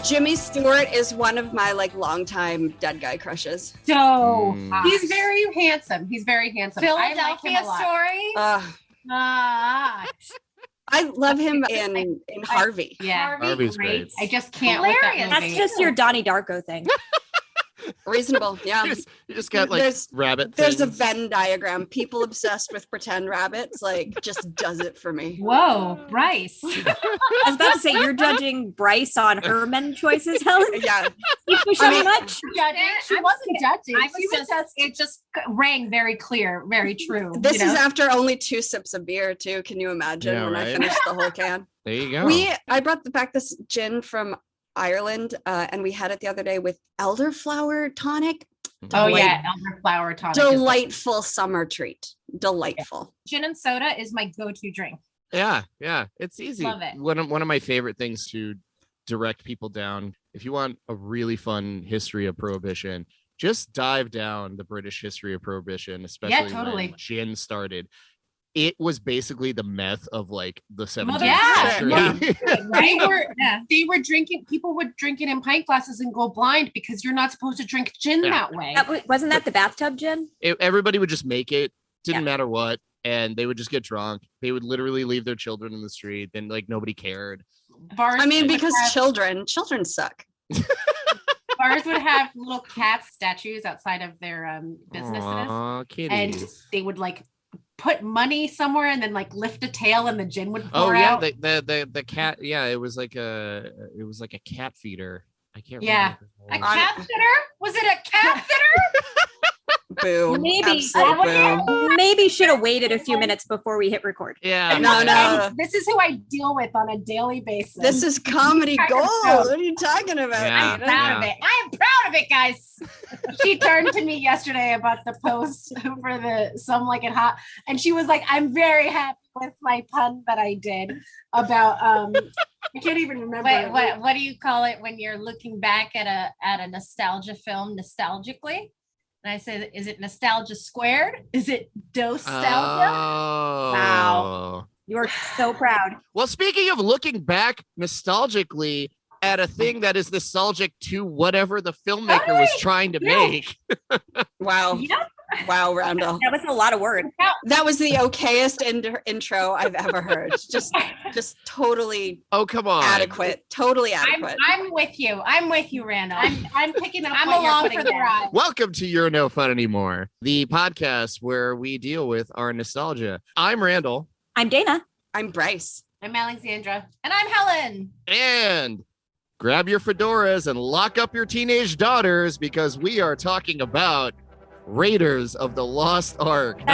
Jimmy Stewart is one of my longtime dead guy crushes. So He's very handsome. Philadelphia Story. I love him in Harvey. Yeah, Harvey's great. I just can't. With that movie. That's just your Donnie Darko thing. Reasonable, yeah. You just got rabbit There's a things. Venn diagram. People obsessed with pretend rabbits just does it for me. Whoa, Bryce. I was about to say, you're judging Bryce on her men choices, Helen? Yeah. You push I mean, much? She wasn't judging. It just rang very clear, very true. This is after only 2 sips of beer too. Can you imagine Yeah, when right? I finished the whole can? There you go. I brought back this gin from Ireland, and we had it the other day with elderflower tonic. Elderflower tonic. Delightful summer treat. Delightful. Gin and soda is my go-to drink. Yeah, it's easy. Love it. One of my favorite things to direct people down. If you want a really fun history of Prohibition, just dive down the British history of Prohibition, especially when gin started. It was basically the meth of the 17th century. They were drinking. People would drink it in pint glasses and go blind because you're not supposed to drink gin that way. Wasn't that the bathtub gin? Everybody would just make it. Didn't matter what. And they would just get drunk. They would literally leave their children in the street. Then nobody cared. Bars because children suck. Bars would have little cat statues outside of their businesses. Aww, kitties. And they would put money somewhere and then lift a tail and the gin would pour out. Oh yeah, the cat. Yeah, it was like a cat feeder. I can't. Yeah, a cat feeder. Was it a cat feeder? Boo. Maybe should have waited a few minutes before we hit record. Yeah. No. This is who I deal with on a daily basis. This is comedy gold. What are you talking about? Yeah. I'm proud of it. I am proud of it, guys. She turned to me yesterday about the post for the Some Like It Hot, and she was like, "I'm very happy with my pun that I did about I can't even remember. What do you call it when you're looking back at a nostalgia film nostalgically? And I said, is it nostalgia squared? Is it nostalgia? Oh. Wow. You are so proud. Well, speaking of looking back nostalgically at a thing that is nostalgic to whatever the filmmaker was trying to make. Wow. Yep. Wow, Randall. That was a lot of words. That was the okayest intro I've ever heard. Just totally come on. Adequate. Totally adequate. I'm with you. I'm with you, Randall. I'm picking up. I'm along for the ride. Welcome to You're No Fun Anymore, the podcast where we deal with our nostalgia. I'm Randall. I'm Dayna. I'm Bryce. I'm Alexandra. And I'm Helen. And grab your fedoras and lock up your teenage daughters because we are talking about Raiders of the Lost Ark, 1981.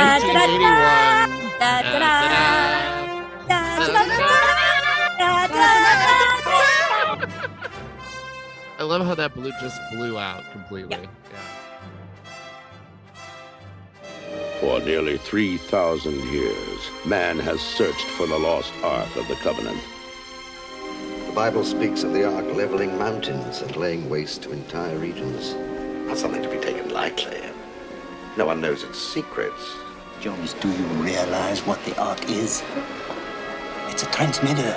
I love how that just blew out completely. Yeah. For nearly 3,000 years, man has searched for the lost Ark of the Covenant. The Bible speaks of the Ark leveling mountains and laying waste to entire regions. Not something to be taken lightly. No one knows its secrets. Jones, do you realize what the Ark is? It's a transmitter.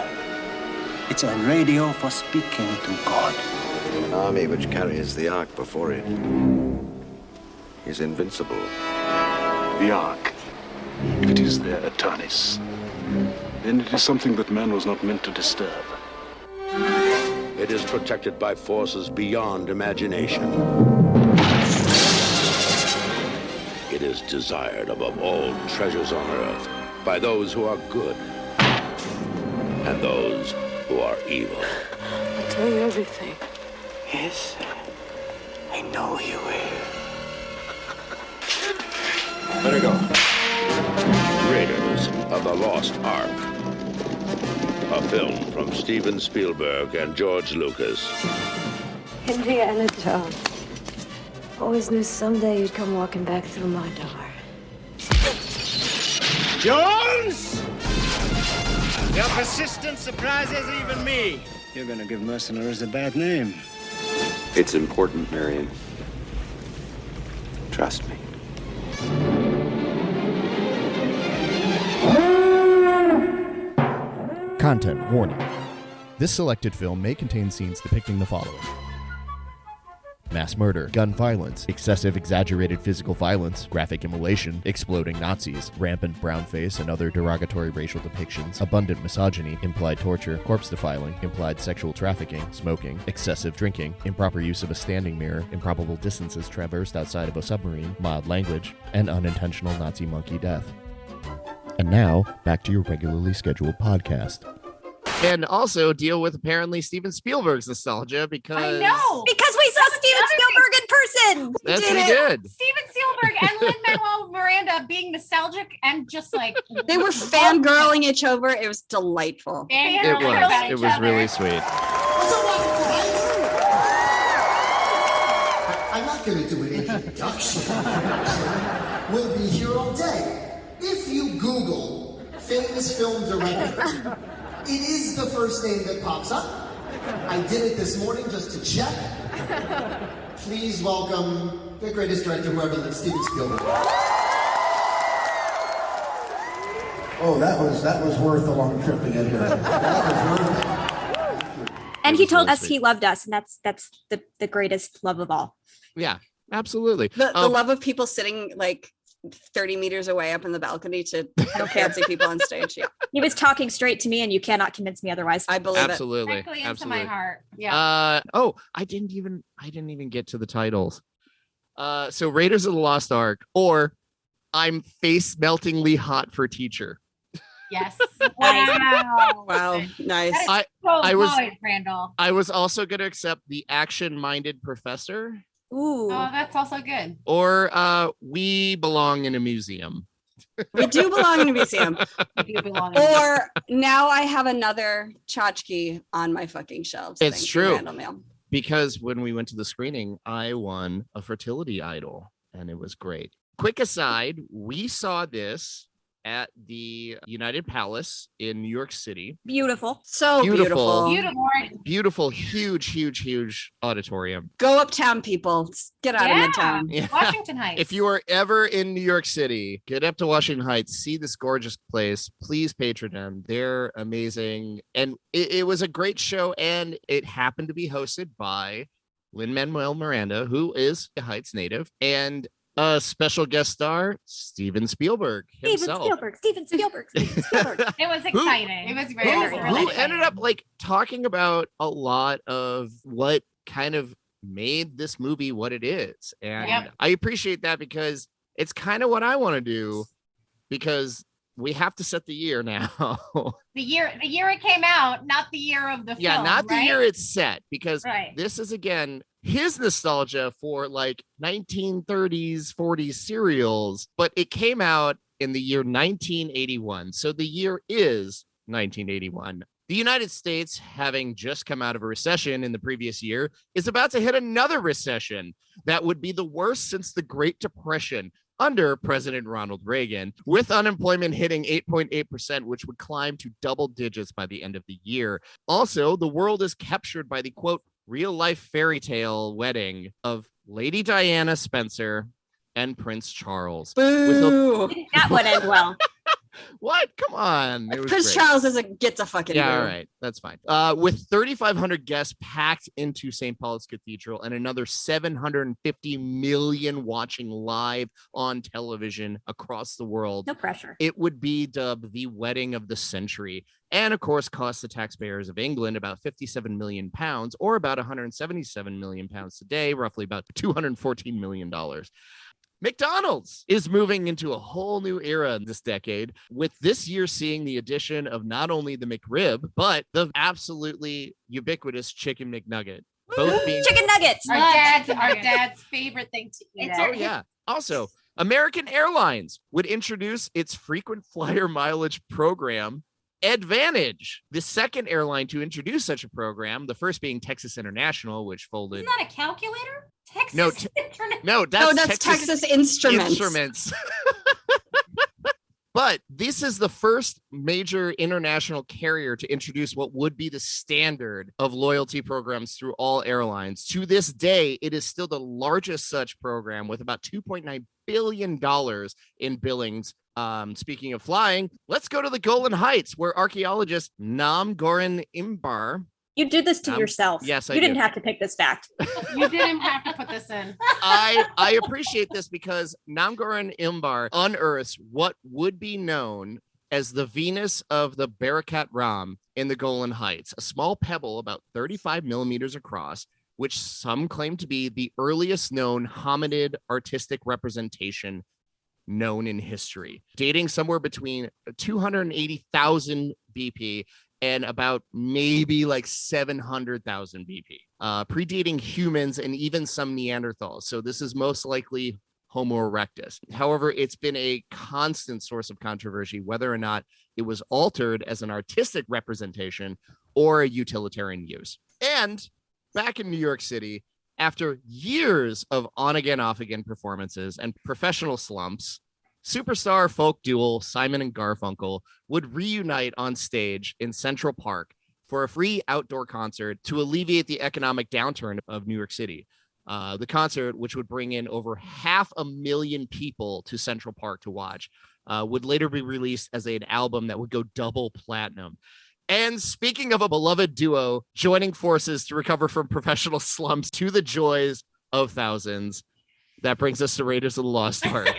It's a radio for speaking to God. An army which carries the Ark before it is invincible. The Ark, if it is their Eternis, then it is something that man was not meant to disturb. It is protected by forces beyond imagination. It is desired above all treasures on earth by those who are good and those who are evil. I'll tell you everything. Yes, I know you will. Let her go. Raiders of the Lost Ark. A film from Steven Spielberg and George Lucas. Indiana Jones. Always knew someday you'd come walking back through my door. Jones! Your persistence surprises even me. You're gonna give mercenaries a bad name. It's important, Marion. Trust me. Content warning. This selected film may contain scenes depicting the following: mass murder, gun violence, excessive exaggerated physical violence, graphic immolation, exploding Nazis, rampant brownface and other derogatory racial depictions, abundant misogyny, implied torture, corpse defiling, implied sexual trafficking, smoking, excessive drinking, improper use of a standing mirror, improbable distances traversed outside of a submarine, mild language, and unintentional Nazi monkey death. And now, back to your regularly scheduled podcast. And also deal with apparently Steven Spielberg's nostalgia because I know. Because we saw Steven Spielberg in person. That's what he did. Steven Spielberg and Lin-Manuel Miranda being nostalgic and just like They were fangirling each other. It was delightful. It was really sweet. I'm not going to do an introduction. We'll be here all day. If you Google famous film director, it is the first name that pops up. I did it this morning just to check. Please welcome the greatest director who ever lived, Steven Spielberg. Oh, that was worth a long trip to get here. That was worth it. And he told us he loved us, and that's the greatest love of all. Yeah, absolutely. The love of people sitting like 30 meters away up in the balcony to fancy people on stage. Yeah. He was talking straight to me, and you cannot convince me otherwise. I believe Absolutely. directly into Absolutely. my heart. Yeah. I didn't even get to the titles. So Raiders of the Lost Ark or I'm face meltingly hot for teacher. Yes. Wow. Wow. Nice. I was Randall. I was also going to accept the action-minded professor. Ooh. Oh, that's also good. Or we belong in a museum. We do belong in a museum. We do belong in a museum. Or now I have another tchotchke on my fucking shelves. It's Thank you, true. Randall Mail. Because when we went to the screening, I won a fertility idol and it was great. Quick aside, we saw this at the United Palace in New York City. Beautiful. So beautiful. Beautiful, huge auditorium. Go uptown, people. Get out of Midtown. Yeah. Washington Heights. If you are ever in New York City, get up to Washington Heights, see this gorgeous place. Please patron them. They're amazing. And it was a great show, and it happened to be hosted by Lin-Manuel Miranda, who is a Heights native, and a special guest star, Steven Spielberg himself. Steven Spielberg. It was exciting. It was very Who ended up like talking about a lot of what kind of made this movie what it is. And I appreciate that because it's kind of what I want to do, because we have to set the year now. The year it came out, not the year of the film. Yeah, not the year it's set, because Right. this is again his nostalgia for like 1930s, 40s serials, but it came out in the year 1981. So the year is 1981. The United States, having just come out of a recession in the previous year, is about to hit another recession that would be the worst since the Great Depression under President Ronald Reagan, with unemployment hitting 8.8%, which would climb to double digits by the end of the year. Also, the world is captured by the, quote, real-life fairy tale wedding of Lady Diana Spencer and Prince Charles. Boo! That would end well. What? Come on. It was Prince great. Charles gets a fucking Yeah, boo. all right. That's fine. With 3,500 guests packed into St. Paul's Cathedral and another 750 million watching live on television across the world. No pressure. It would be dubbed the wedding of the century. And of course, cost the taxpayers of England about 57 million pounds, or about 177 million pounds today, roughly about $214 million. McDonald's is moving into a whole new era this decade, with this year seeing the addition of not only the McRib, but the absolutely ubiquitous Chicken McNugget. Both being Chicken nuggets. Our dad's favorite thing to eat. Oh, yeah. Also, American Airlines would introduce its frequent flyer mileage program, Advantage, the second airline to introduce such a program, the first being Texas International, which folded. Isn't that a calculator? Texas No, Internet. No, that's Texas Instruments. Instruments. But this is the first major international carrier to introduce what would be the standard of loyalty programs through all airlines. To this day, it is still the largest such program, with about $2.9 billion in billings Speaking of flying, let's go to the Golan Heights, where archaeologist Nam Goran Imbar. You did this to yourself. Yes, You didn't have to pick this fact. You didn't have to put this in. I appreciate this because Nam Goran Imbar unearths what would be known as the Venus of the Barakat Ram in the Golan Heights, a small pebble about 35 millimeters across, which some claim to be the earliest known hominid artistic representation known in history, dating somewhere between 280,000 BP and about maybe like 700,000 BP, predating humans and even some Neanderthals. So this is most likely Homo erectus. However, it's been a constant source of controversy whether or not it was altered as an artistic representation or a utilitarian use. And back in New York City, after years of on-again, off-again performances and professional slumps, superstar folk duo Simon and Garfunkel would reunite on stage in Central Park for a free outdoor concert to alleviate the economic downturn of New York City. The concert, which would bring in over 500,000 people to Central Park to watch, would later be released as an album that would go double platinum. And speaking of a beloved duo joining forces to recover from professional slumps to the joys of thousands, that brings us to Raiders of the Lost Ark.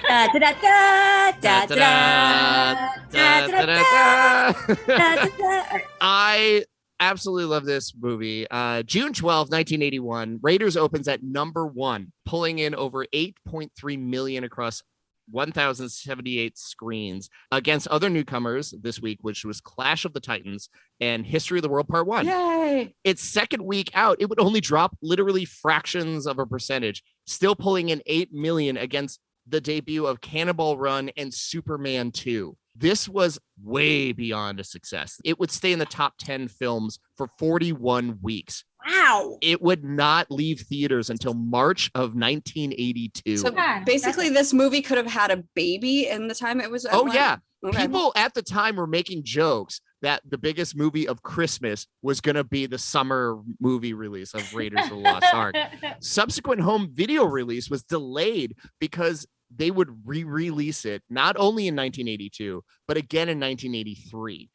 I absolutely love this movie. June 12, 1981, Raiders opens at number 1, pulling in over 8.3 million across 1,078 screens against other newcomers this week, which was Clash of the Titans and History of the World Part 1. Yay! Its second week out, it would only drop literally fractions of a percentage, still pulling in 8 million against the debut of Cannonball Run and Superman 2. This was way beyond a success. It would stay in the top 10 films for 41 weeks. Wow. It would not leave theaters until March of 1982. So basically, this movie could have had a baby in the time it was. Yeah. Okay. People at the time were making jokes that the biggest movie of Christmas was going to be the summer movie release of Raiders of the Lost Ark. Subsequent home video release was delayed because they would re-release it not only in 1982, but again in 1983.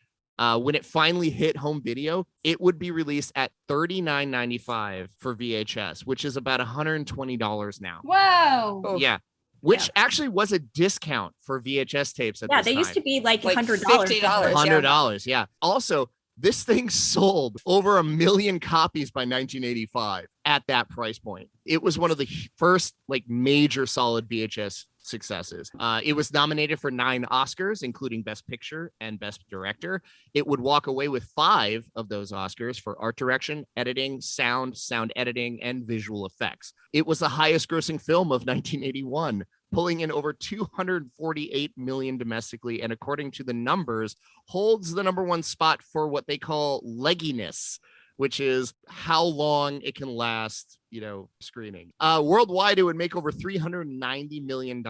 When it finally hit home video, it would be released at $39.95 for VHS, which is about $120 now. Whoa. Yeah. Which actually was a discount for VHS tapes at this time. Yeah, they used to be like $100. $50. $100, yeah. Also, this thing sold over 1 million copies by 1985 at that price point. It was one of the first like major solid VHS successes. It was nominated for 9 Oscars, including Best Picture and Best Director. It would walk away with 5 of those Oscars for art direction, editing, sound editing, and visual effects. It was the highest grossing film of 1981, pulling in over 248 million domestically, and according to the numbers, holds the number 1 spot for what they call legginess, which is how long it can last, screening. Worldwide, it would make over $390 million,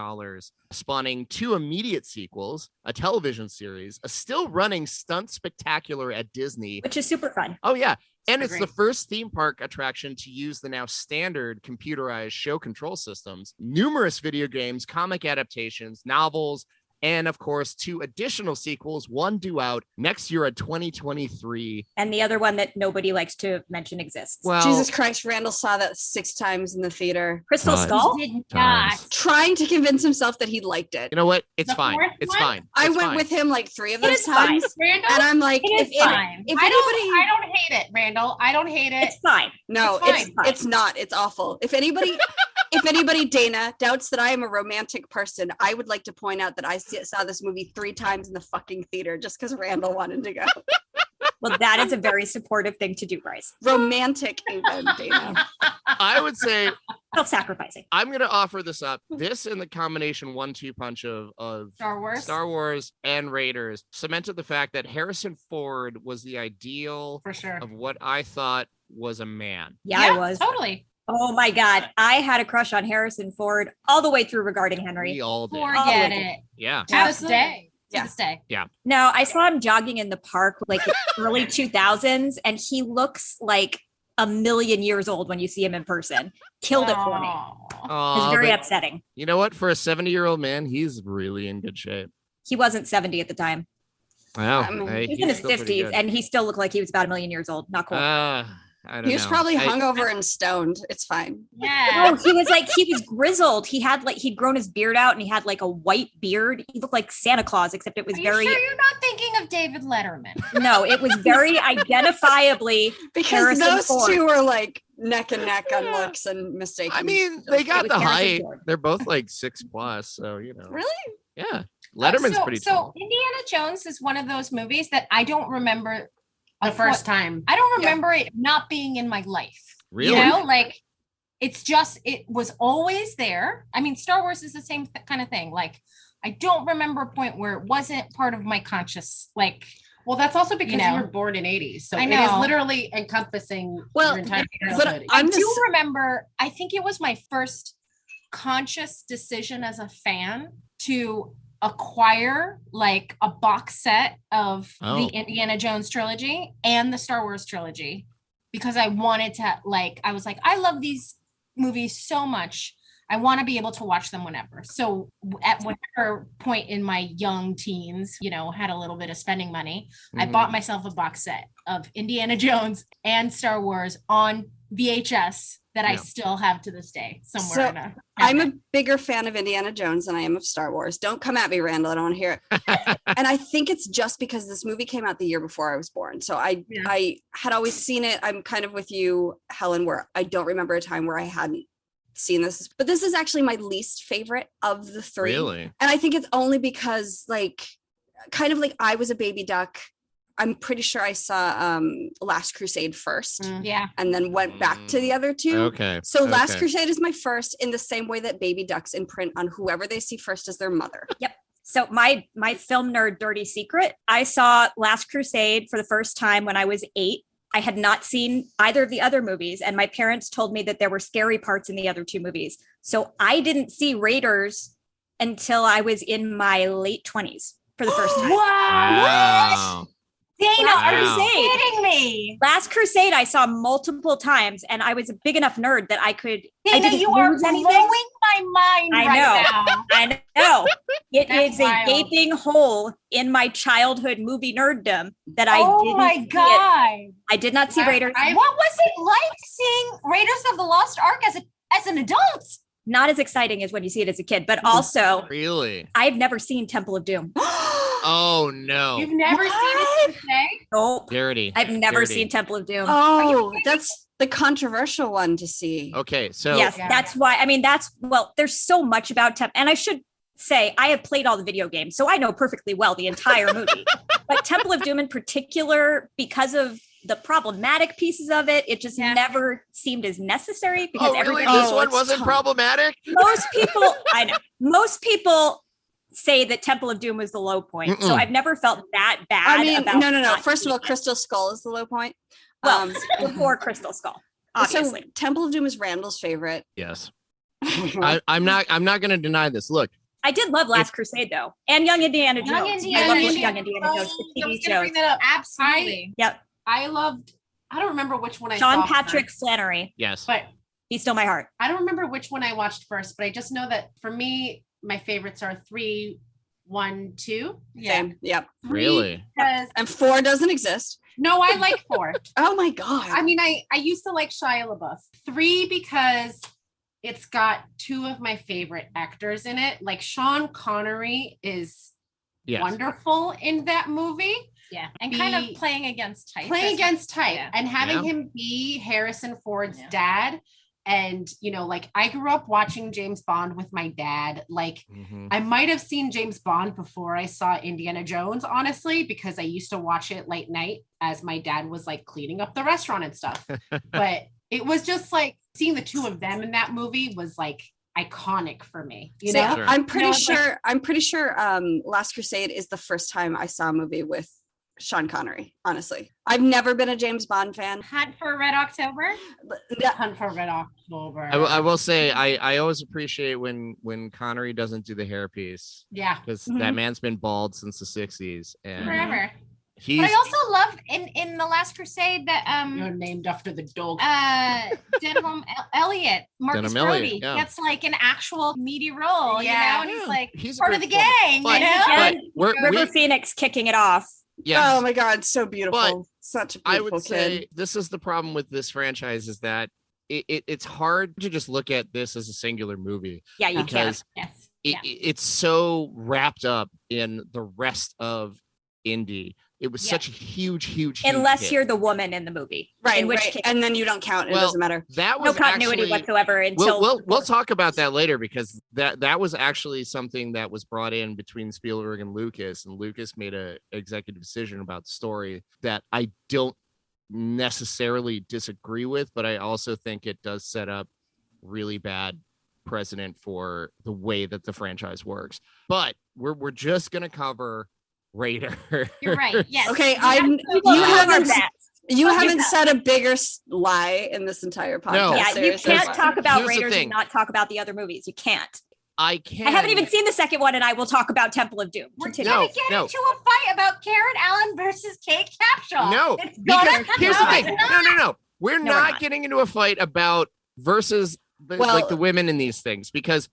spawning 2 immediate sequels, a television series, a still running stunt spectacular at Disney. Which is super fun. Oh, yeah. And it's the first theme park attraction to use the now standard computerized show control systems, numerous video games, comic adaptations, novels, and of course, 2 additional sequels, one due out next year at 2023. And the other one that nobody likes to mention exists. Well, Jesus Christ, Randall saw that 6 times in the theater. Crystal Skull? Did not. Trying to convince himself that he liked it. You know what? It's The fine. fourth It's one? fine. I It's went fine. with him like 3 of It those is fine. times. Randall, And I'm like, it is fine. if I anybody, don't hate it, Randall. I don't hate it. It's fine. no, it's fine. it's not. It's awful. If anybody, Dayna, doubts that I am a romantic person, I would like to point out that I saw this movie 3 times in the fucking theater just because Randall wanted to go. Well, that is a very supportive thing to do, Bryce. Romantic even, Dayna. I would say Self-sacrificing. I'm going to offer this up. This and the combination 1-2 punch of Star Wars and Raiders cemented the fact that Harrison Ford was the ideal for sure of what I thought was a man. Yeah, I was. Totally. Oh my God. I had a crush on Harrison Ford all the way through Regarding Henry. We all did. Forget it. Yeah. To this day. To Yeah. this day. Yeah. Now, I saw him jogging in the park like early 2000s, and he looks like a million years old when you see him in person. Killed it for me. It's very upsetting. You know what? For a 70-year-old man, he's really in good shape. He wasn't 70 at the time. Wow. He's in his 50s and he still looked like he was about 1 million years old. Not cool. I don't He was know. probably hungover and stoned. It's fine. Yeah. No, he was grizzled. He'd grown his beard out and he had like a white beard. He looked like Santa Claus, except it was Are very. you sure you're not thinking of David Letterman? No, it was very identifiably Because Harrison those Ford. two were like neck and neck on looks and mistakes. I mean, they got was the Harrison height. Ford. They're both like 6+, so you know. Really? Yeah. Letterman's pretty tall. So Indiana Jones is one of those movies that I don't remember The first time. I don't remember it not being in my life. Really? You know, like it was always there. I mean, Star Wars is the same kind of thing. Like, I don't remember a point where it wasn't part of my conscious, like. Well, that's also because you, know. were born in 80s. So I it is know. literally encompassing Well, your entire but childhood. I do remember, I think it was my first conscious decision as a fan to acquire like a box set of the Indiana Jones trilogy and the Star Wars trilogy, because I wanted to, like, I was like, I love these movies so much. I want to be able to watch them whenever. So at whatever point in my young teens, you know, had a little bit of spending money, I bought myself a box set of Indiana Jones and Star Wars on VHS that I still have to this day somewhere. So I'm a bigger fan of Indiana Jones than I am of Star Wars. Don't come at me, Randall. I don't want to hear it. And I think it's just because this movie came out the year before I was born. So I had always seen it. I'm kind of with you, Helen, where I don't remember a time where I hadn't seen this. But this is actually my least favorite of the three. Really? And I think it's only because, like, kind of like I was a baby duck. I'm pretty sure I saw Last Crusade first. Yeah. And then went back to the other two. Okay. So Last Crusade is my first, in the same way that baby ducks imprint on whoever they see first as their mother. Yep. So my film nerd dirty secret, I saw Last Crusade for the first time when I was 8. I had not seen either of the other movies, and my parents told me that there were scary parts in the other 2 movies. So I didn't see Raiders until I was in my late 20s for the first time. Wow. Dayna, are you Crusade. kidding me? Last Crusade I saw multiple times, and I was a big enough nerd that I could. I Dayna, didn't you are lose blowing anything. my mind right now. I know. It That's is wild. a gaping hole in my childhood movie nerddom that I Oh didn't my see it. God. I did not see Raiders. What was it like seeing Raiders of the Lost Ark as an adult? Not as exciting as when you see it as a kid, but also Really? I've never seen Temple of Doom. Oh no. You've never seen it to this day? Nope. Dirty. I've never Dirty. seen Temple of Doom. Oh, that's the controversial one to see. Okay, so Yes, that's why. I mean, there's so much about Temple, and I should say I have played all the video games, so I know perfectly well the entire movie. But Temple of Doom in particular, because of the problematic pieces of it, it just never seemed as necessary because oh, really? everybody. This one wasn't problematic? Most people, I know, most people say that Temple of Doom was the low point. So I've never felt that bad. I mean, about no. not First of all, seeing it. Crystal Skull is the low point. Well, before Crystal Skull, obviously. So Temple of Doom is Randall's favorite. Yes. I'm not going to deny this. Look, I did love Last Crusade though, and Young Indiana Jones. I love Young Indiana Jones, the I was TV gonna shows. bring that up. Absolutely. Yep. I don't remember which one I Sean saw Patrick first, Flannery. yes. but He's still my heart. I don't remember which one I watched first, but I just know that for me, my favorites are 3, 1, 2. Same. Yep. Really? Because And 4 doesn't exist. no, I like 4. Oh my God. I mean, I used to like Shia LaBeouf. 3 because it's got 2 of my favorite actors in it. Like Sean Connery is Yes. wonderful in that movie. Yeah. And kind of playing against type. Playing against type Yeah. and having Yeah. him be Harrison Ford's dad. And, you know, like I grew up watching James Bond with my dad. Like Mhm. I might have seen James Bond before I saw Indiana Jones, honestly, because I used to watch it late night as my dad was like cleaning up the restaurant and stuff. But it was just like seeing the 2 of them in that movie was like iconic for me. You See, know, Sure. I'm pretty it's like- sure. I'm pretty sure. Last Crusade is the first time I saw a movie with Sean Connery. Honestly, I've never been a James Bond fan. Hunt for Red October. Hunt for Red October. I will say I always appreciate when Connery doesn't do the hairpiece Yeah. because that man's been bald since the 60s and Forever. But I also love in The Last Crusade that You're named after the dog. Denham Elliott, Marcus Denham Elliott, Brody yeah. gets like an actual meaty role, you know, and he's like He's a part of the great performer. gang, But River Phoenix kicking it off. Yes. Oh my God, so beautiful. But Such a I beautiful would kid. say this is the problem with this franchise is that it's hard to just look at this as a singular movie. Yeah, you because can. Yes. It's so wrapped up in the rest of Indy. It was such a huge Unless hit. you're the woman in the movie. Right, in which right. case, And then you don't count. It Well, doesn't matter. That no was continuity actually, whatsoever until we'll talk about that later because that was actually something that was brought in between Spielberg and Lucas made a executive decision about the story that I don't necessarily disagree with, but I also think it does set up really bad precedent for the way that the franchise works. But we're just gonna cover Raider. You're right. Yes. Okay, you haven't said a bigger lie in this entire podcast. No. Yeah, you Seriously. can't talk about Here's the Raiders thing. and not talk about the other movies. You can't. I can't. I haven't even seen the second one, and I will talk about Temple of Doom. Continue. We're gonna get into a fight about Karen Allen versus Kate Capshaw. No, It's because gonna here's the come thing. out. No. We're No, we're not not. getting into a fight about versus like the women in these things because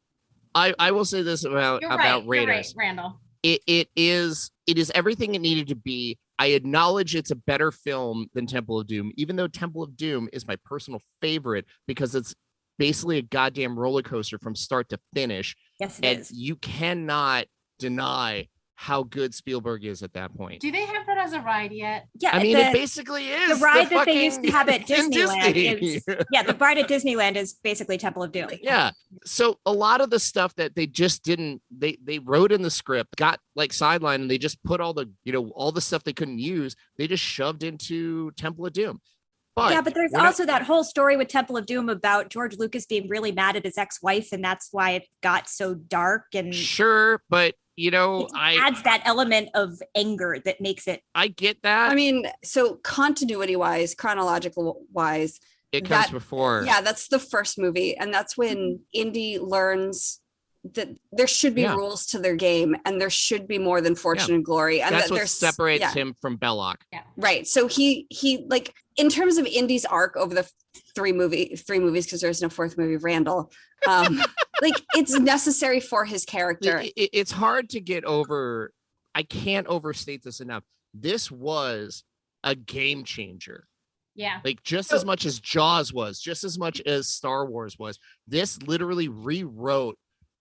I will say this about You're right. Raiders. You're right, Randall. It is everything it needed to be. I acknowledge it's a better film than Temple of Doom, even though Temple of Doom is my personal favorite because it's basically a goddamn roller coaster from start to finish. Yes, it and is. you cannot deny how good Spielberg is at that point. Do they have that as a ride yet? Yeah, I mean, it basically is the ride that they fucking used to have at in Disneyland. Disney. Is, yeah, the ride at Disneyland is basically Temple of Doom. Yeah. So a lot of the stuff that they just didn't, they wrote in the script, got like sidelined, and they just put all the, all the stuff they couldn't use, they just shoved into Temple of Doom. But there's also that whole story with Temple of Doom about George Lucas being really mad at his ex-wife, and that's why it got so dark. And sure, but it adds that element of anger that makes it. I get that. I mean, so continuity wise, chronological wise, it comes before. Yeah, that's the first movie, and that's when Indy learns that there should be rules to their game, and there should be more than fortune and glory, and that's that what separates him from Belloc. Yeah, right. So he like in terms of Indy's arc over the three movies, because there's no fourth movie of Randall. Like it's necessary for his character. It's hard to get over. I can't overstate this enough. This was a game changer. Yeah. Like just as much as Jaws was, just as much as Star Wars was, this literally rewrote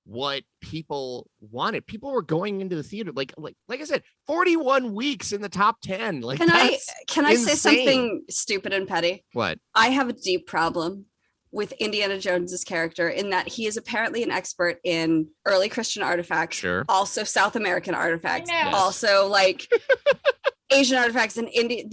what people wanted. People were going into the theater like I said, 41 weeks in the top 10. Like, can I say insane. something stupid and petty? What? I have a deep problem with Indiana Jones's character in that he is apparently an expert in early Christian artifacts, sure, also South American artifacts, Yes. also like Asian artifacts and India.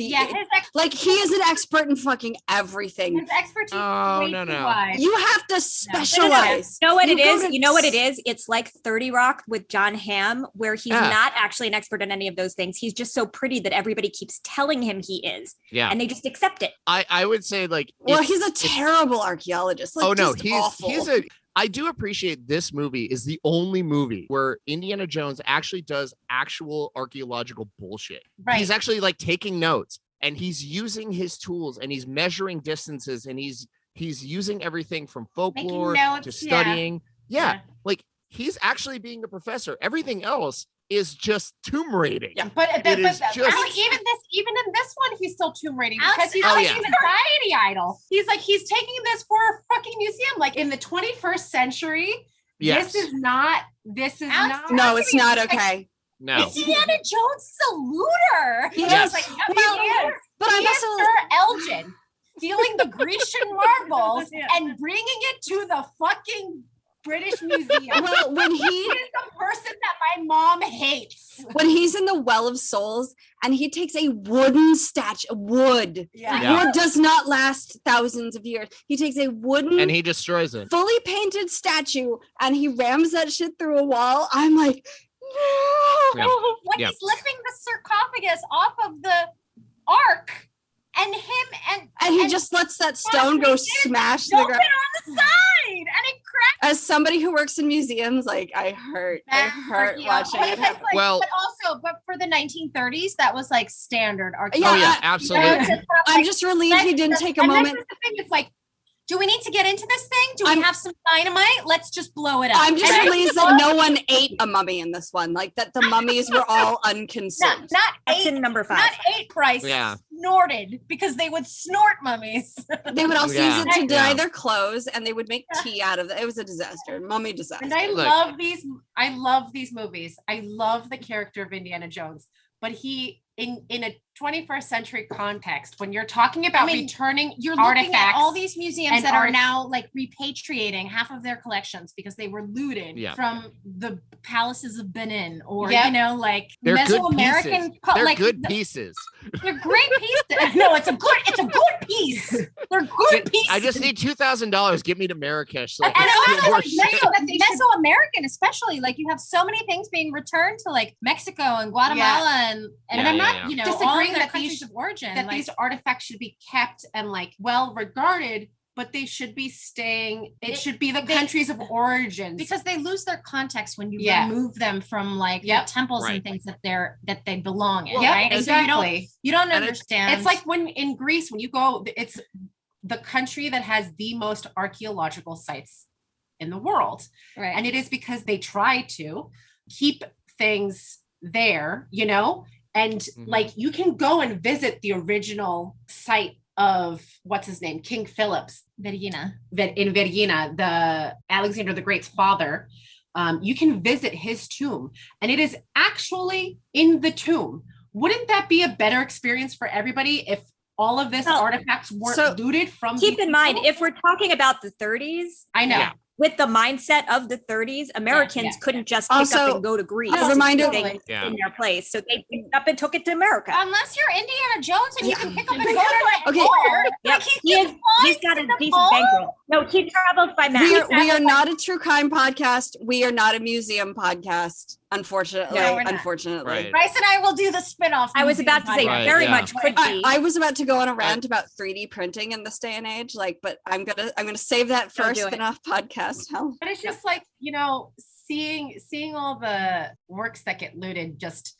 Like he is an expert in fucking everything. His expertise. Oh, is way no. too wide. You have to specialize. You know what it go is? to- You know what it is? It's like 30 Rock with John Hamm, where he's not actually an expert in any of those things. He's just so pretty that everybody keeps telling him he is. Yeah. And they just accept it. I would say like, Well, he's a terrible archaeologist. Like, oh no, just awful. I do appreciate this movie is the only movie where Indiana Jones actually does actual archaeological bullshit. Right. He's actually like taking notes and he's using his tools and he's measuring distances and he's using everything from folklore notes, to studying. Yeah. Like he's actually being a professor. Everything else is just tomb raiding. Yeah, but It is just- even in this one, he's still tomb raiding because he's Oh, like yeah. a society idol. He's taking this for a fucking museum. Like in the 21st century, Yes. this is not. No, it's not okay. No. Indiana Jones is a looter. Yes. But I'm also Sir Elgin stealing the Grecian marbles and bringing it to the fucking British Museum. Well, when he is the person that my mom hates. When he's in the Well of Souls and he takes a wooden statue, wood does not last thousands of years. He takes a wooden And he destroys it. fully painted statue and he rams that shit through a wall. I'm like, no. Yeah. When Yeah. he's lifting the sarcophagus off of the ark, and him And he just lets that stone go smash to the jump ground. it on the side, and it cracks. As somebody who works in museums, like I hurt watching it happen. Well- but also but for the 1930s, that was like standard archaeology. Oh yeah, absolutely. I'm just relieved he didn't take a moment. This is the thing. It's like, do we need to get into this thing? Do we have some dynamite? Let's just blow it up. I'm just relieved that no one ate a mummy in this one. Like that the mummies were all unconsumed. Not That's in number 5. Not 8 Bryce. Yeah. Snorted because they would snort mummies. They would also use it to dye Yeah. their clothes, and they would make tea out of it. It was a disaster, mummy disaster. And I love these. I love these movies. I love the character of Indiana Jones, but he in a 21st century context, when you're talking about returning, You're artifacts looking at all these museums and that are arts- now like repatriating half of their collections because they were looted from the palaces of Benin, or Yep. you know, like They're good Mesoamerican. pieces. They're like good pieces. They're great pieces. No, it's a good piece. They're good pieces. I just need $2,000. Get me to Marrakesh. So I And can also, see more like, shit. Mesoamerican, especially, like you have so many things being returned to like Mexico and Guatemala, and I'm not, you know, disagreeing all of their that countries these of origin. that like, these artifacts should be kept and like well regarded, but they should be staying. It should be the countries of origin, because they lose their context when you Yeah. remove them from like the temples Right. and things that they belong in, Well, right? And so exactly. you don't And understand. It's like when in Greece, when you go, it's the country that has the most archaeological sites in the world. Right. And it is because they try to keep things there, you know, and like you can go and visit the original site of what's his name, King Philip's Vergina. In Vergina, the Alexander the Great's father. You can visit his tomb, and it is actually in the tomb. Wouldn't that be a better experience for everybody if all of this artifacts weren't looted from? Keep in mind, if we're talking about the 30s, I know. with the mindset of the 30s, Americans couldn't just pick up and go to Greece. a reminder- Things in their place, so they picked up and took it to America. Unless you're Indiana Jones and you can pick up and go to Okay. Yep. He's got a decent bankroll. No, he travels by map. We are not a true crime podcast. We are not a museum podcast. Unfortunately, No, we're not. unfortunately. Right. Bryce and I will do the spin-off. I was about to say Right, very yeah. much could be. I was about to go on a rant about 3D printing in this day and age, like, but I'm gonna save that Don't for do it. spin-off podcast. Hell. But it's just like, you know, seeing all the works that get looted just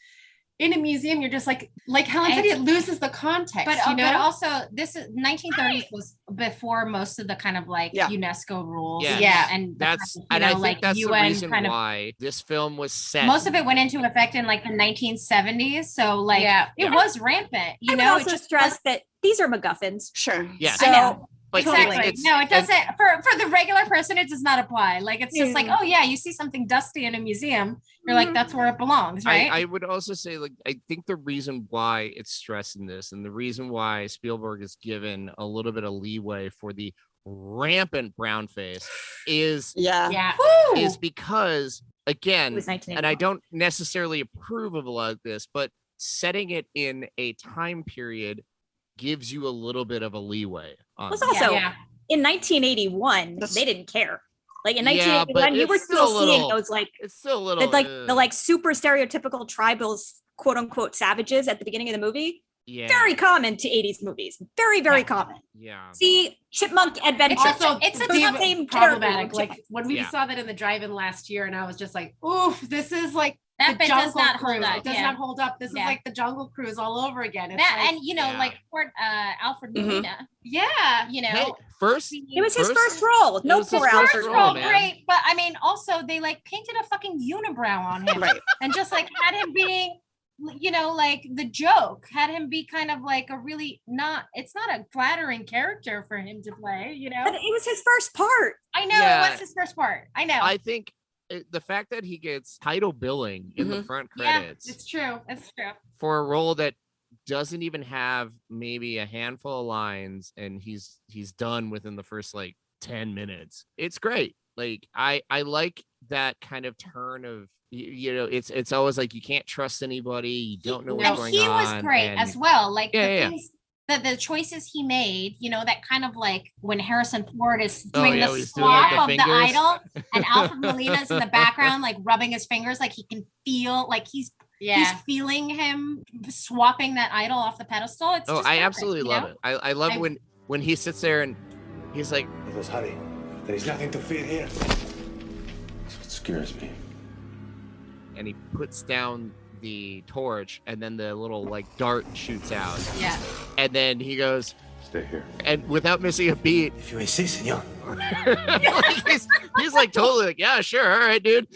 in a museum, you're just like Helen said, it loses the context. But, you know? but also this is 1930s was before most of the kind of like UNESCO rules. Yeah. And That's you and know, I think like that's the UN reason kind of, why this film was set. most of it went into effect in like the 1970s. So like it was rampant. You I would know, also it just stress that these are MacGuffins. Sure. Yeah. So, I know. But Exactly. it's- No, it and- doesn't. For the regular person, it does not apply. Like it's just like, oh yeah, you see something dusty in a museum, you're like, that's where it belongs, right? I would also say, like, I think the reason why it's stressing this, and the reason why Spielberg is given a little bit of leeway for the rampant brown face is is because, again, It was 1981. and I don't necessarily approve of a lot of this, but setting it in a time period gives you a little bit of a leeway. On Plus that. also, in 1981, they didn't care. Like in Yeah, but 1981, you were it's still still a seeing little- those like it's still a little the super stereotypical tribal quote unquote savages at the beginning of the movie. Yeah. Very common to 80s movies. Very common. Yeah. See, Chipmunk Adventure. Also, it's the the same problematic. character. Like when we saw that in the drive-in last year, and I was just like, "Oof, this is like That the bit does Jungle not hold Cruise. up, It does yeah. not hold up. This is Yeah. like the Jungle Cruise all over again." It's That, like, and you know, like poor Alfred Mhm. Molina. yeah, You know, Hey, first, It was his first role. No was his poor first Alfred. role, man. great, but I mean, also they like painted a fucking unibrow on him, Right. and just like had him being, you know, like the joke, had him be kind of like a really it's not a flattering character for him to play, you know. But it was his first part. I know Yeah. it was his first part. I know. I think the fact that he gets title billing in the front yeah, credits it's true. It's true. for a role that doesn't even have maybe a handful of lines, and he's done within the first like 10 minutes. It's great. Like I like that kind of turn of you know, it's always like you can't trust anybody, you don't know what's And going he on. was great and- as well. Like Yeah, the yeah. things that the choices he made, you know, that kind of like when Harrison Ford is Oh, doing yeah, the he's doing, like, swap the of the fingers. idol, and Alfred Molina's in the background, like rubbing his fingers, like he can feel, like he's feeling him swapping that idol off the pedestal. It's Oh, just I perfect, absolutely you love know? it. I love when he sits there and he's like, Let us hurry. There is nothing to fear here. That's what scares me. and he puts down the torch, and then the little like dart shoots out. Yeah. And then he goes, Stay here. and without missing a beat, If you insist, senor. like he's like totally like, yeah, sure, all right, dude.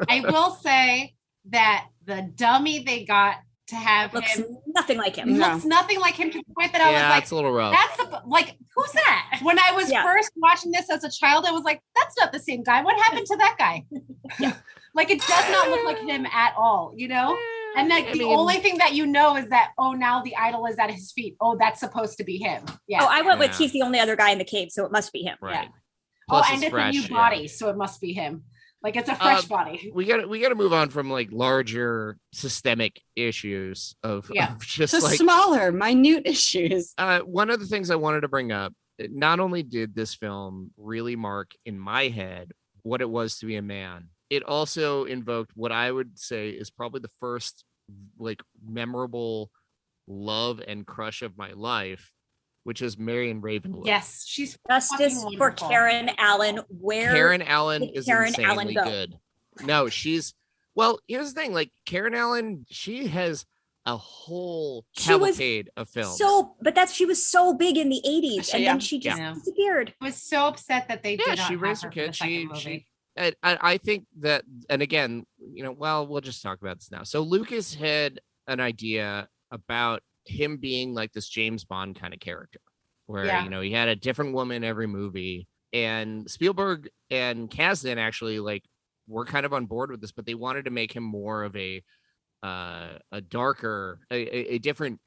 I will say that the dummy they got to have Looks him nothing like him. looks nothing like him to the point that I was Yeah, like, it's a little rough. that's like, who's that? When I was Yeah. first watching this as a child, I was like, that's not the same guy. What happened to that guy? Like, it does not look like him at all, you know? And like I the mean- only thing that you know is that, oh, now the idol is at his feet. Oh, that's supposed to be him. Yeah. Oh, I went with Yeah. he's the only other guy in the cave, so it must be him. Right. Oh, Plus and it's it's fresh, a new yeah. body, so it must be him. Like, it's a fresh body. We gotta move on from like larger systemic issues of just So like smaller, minute issues. one of the things I wanted to bring up, not only did this film really mark in my head what it was to be a man, it also invoked what I would say is probably the first like memorable love and crush of my life, which is Marion Ravenwood. Yes, she's Justice fucking for wonderful. Karen Allen. Where Karen Allen did is Karen Allen insanely go? good. No, she's well, here's the thing, like Karen Allen, she has a whole She was cavalcade of films. She was so big in the 80s, and then she just Yeah. disappeared. I was so upset that they Yeah, did not she have raised her her for the kid. second She movie. I think that, and again, you know, well, we'll just talk about this now. So Lucas had an idea about him being like this James Bond kind of character, where Yeah. you know he had a different woman every movie, and Spielberg and Kasdan actually like were kind of on board with this, but they wanted to make him more of a darker, a different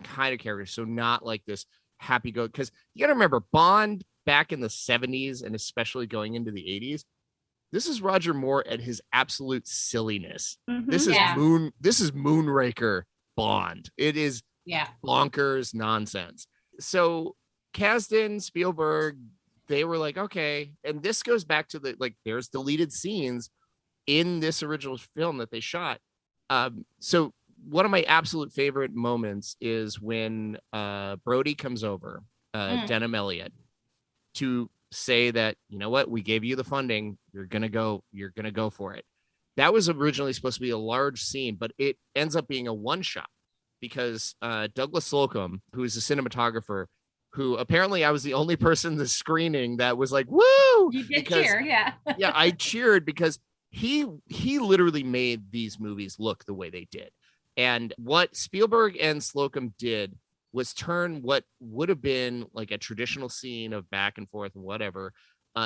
kind of character, so not like this happy go. Because you got to remember, Bond back in the 70s and especially going into the 80s, this is Roger Moore at his absolute silliness. This is This is Moonraker Bond. It is bonkers nonsense. So Kasdan, Spielberg, they were like, okay, and this goes back to the like, there's deleted scenes in this original film that they shot. So one of my absolute favorite moments is when Brody comes over, Denham Elliott, to say that, you know what, we gave you the funding, you're gonna go for it. That was originally supposed to be a large scene, but it ends up being a one shot because Douglas Slocum, who is a cinematographer, who apparently I was the only person in the screening that was like, woo! You did cheer, yeah. Yeah, I cheered because he literally made these movies look the way they did. And what Spielberg and Slocum did was turn what would have been like a traditional scene of back and forth and whatever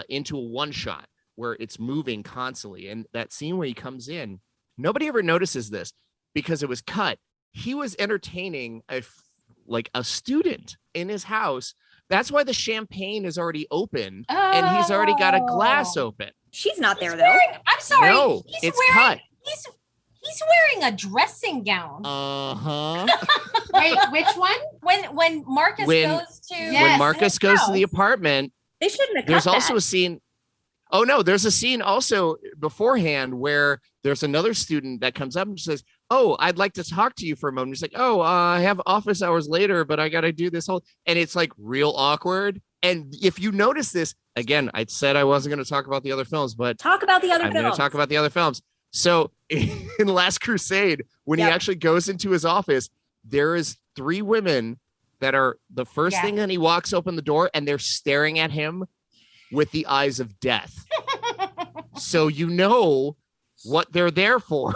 into a one shot where it's moving constantly. And that scene where he comes in, nobody ever notices this because it was cut. He was entertaining a student in his house. That's why the champagne is already open and he's already got a glass open. She's not there though. I'm sorry. No, it's cut. He's wearing a dressing gown. Wait, which one? When Marcus goes to when Marcus goes to the apartment, they shouldn't have. There's also a scene. Oh no, there's a scene also beforehand where there's another student that comes up and says, "Oh, I'd like to talk to you for a moment." He's like, "Oh, I have office hours later, but I got to do this whole," and it's like real awkward. And if you notice this, again, I said I wasn't going to talk about the other films, but talk about the other I'm films. going to talk about the other films. So in Last Crusade, when he actually goes into his office, there is 3 women that are the first thing that he walks open the door and they're staring at him with the eyes of death. So you know what they're there for.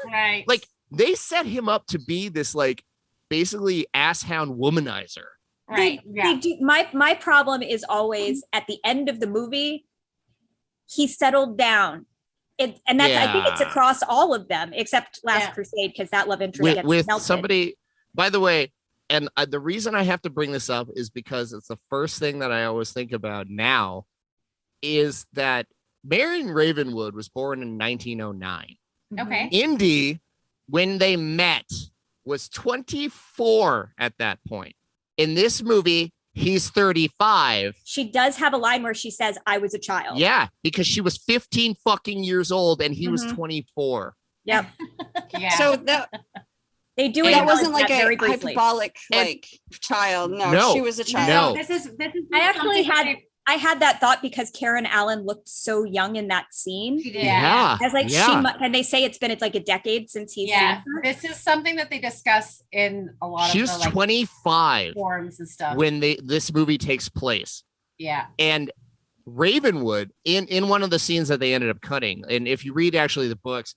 Right. Like they set him up to be this like basically asshound womanizer. Right. They do. My problem is always at the end of the movie, he settled down. And that's I think it's across all of them except Last Crusade, because that love interest gets with melted. somebody, by the way, and the reason I have to bring this up is because it's the first thing that I always think about now is that Marion Ravenwood was born in 1909. Okay. Indy, when they met, was 24 at that point. In this movie, he's 35. She does have a line where she says, "I was a child." Yeah, because she was 15 fucking years old and he was 24. Yep. Yeah. So that they do it. That wasn't like very a briefly. hyperbolic child. No, she was a child. I I had that thought because Karen Allen looked so young in that scene. She did. I was like, and they say it's like a decade since he's seen her. This is something that they discuss in a lot She of was the, like, 25 forums and stuff. when this movie takes place. Yeah. And Ravenwood, in one of the scenes that they ended up cutting, and if you read actually the books,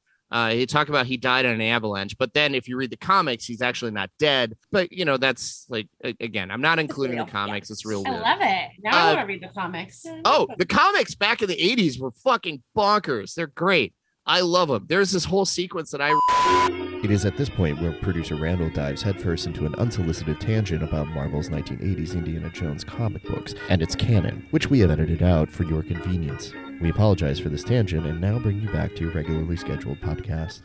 he talked about he died in an avalanche, but then if you read the comics, he's actually not dead. But that's like, again, I'm not including the comics. It's real weird. I love it. Now I want to read the comics. Oh, the comics back in the 80s were fucking bonkers. They're great. I love them. There's this whole sequence that It is at this point where producer Randall dives headfirst into an unsolicited tangent about Marvel's 1980s Indiana Jones comic books and its canon, which we have edited out for your convenience. We apologize for this tangent and now bring you back to your regularly scheduled podcast.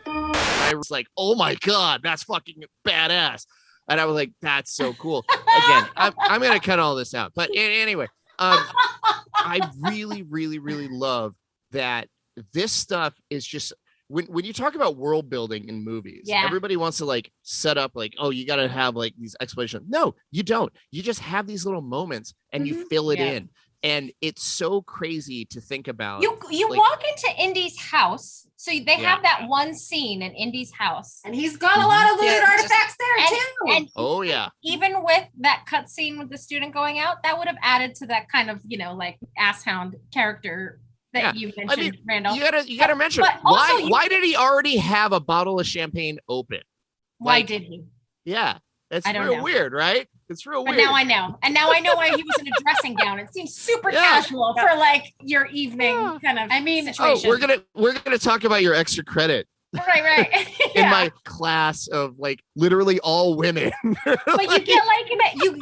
I was like, oh my God, that's fucking badass. And I was like, that's so cool. Again, I'm going to cut all this out. But anyway, I really, really, really love that this stuff is just, when you talk about world building in movies, everybody wants to like set up like, oh, you got to have like these explanations. No, you don't. You just have these little moments and you fill it in. And it's so crazy to think about. You like, walk into Indy's house. So they have that one scene in Indy's house. And he's got a lot of looted artifacts there too. And oh yeah. Even with that cut scene with the student going out, that would have added to that kind of, like asshound character that you mentioned, Randall. You gotta mention why did he already have a bottle of champagne open? Why did he? Yeah. That's real weird, right? It's real weird. But now I know. And now I know why he was in a dressing gown. It seems super casual for like your evening kind of situation. We're gonna talk about your extra credit. Right. In my class of like literally all women. But you get like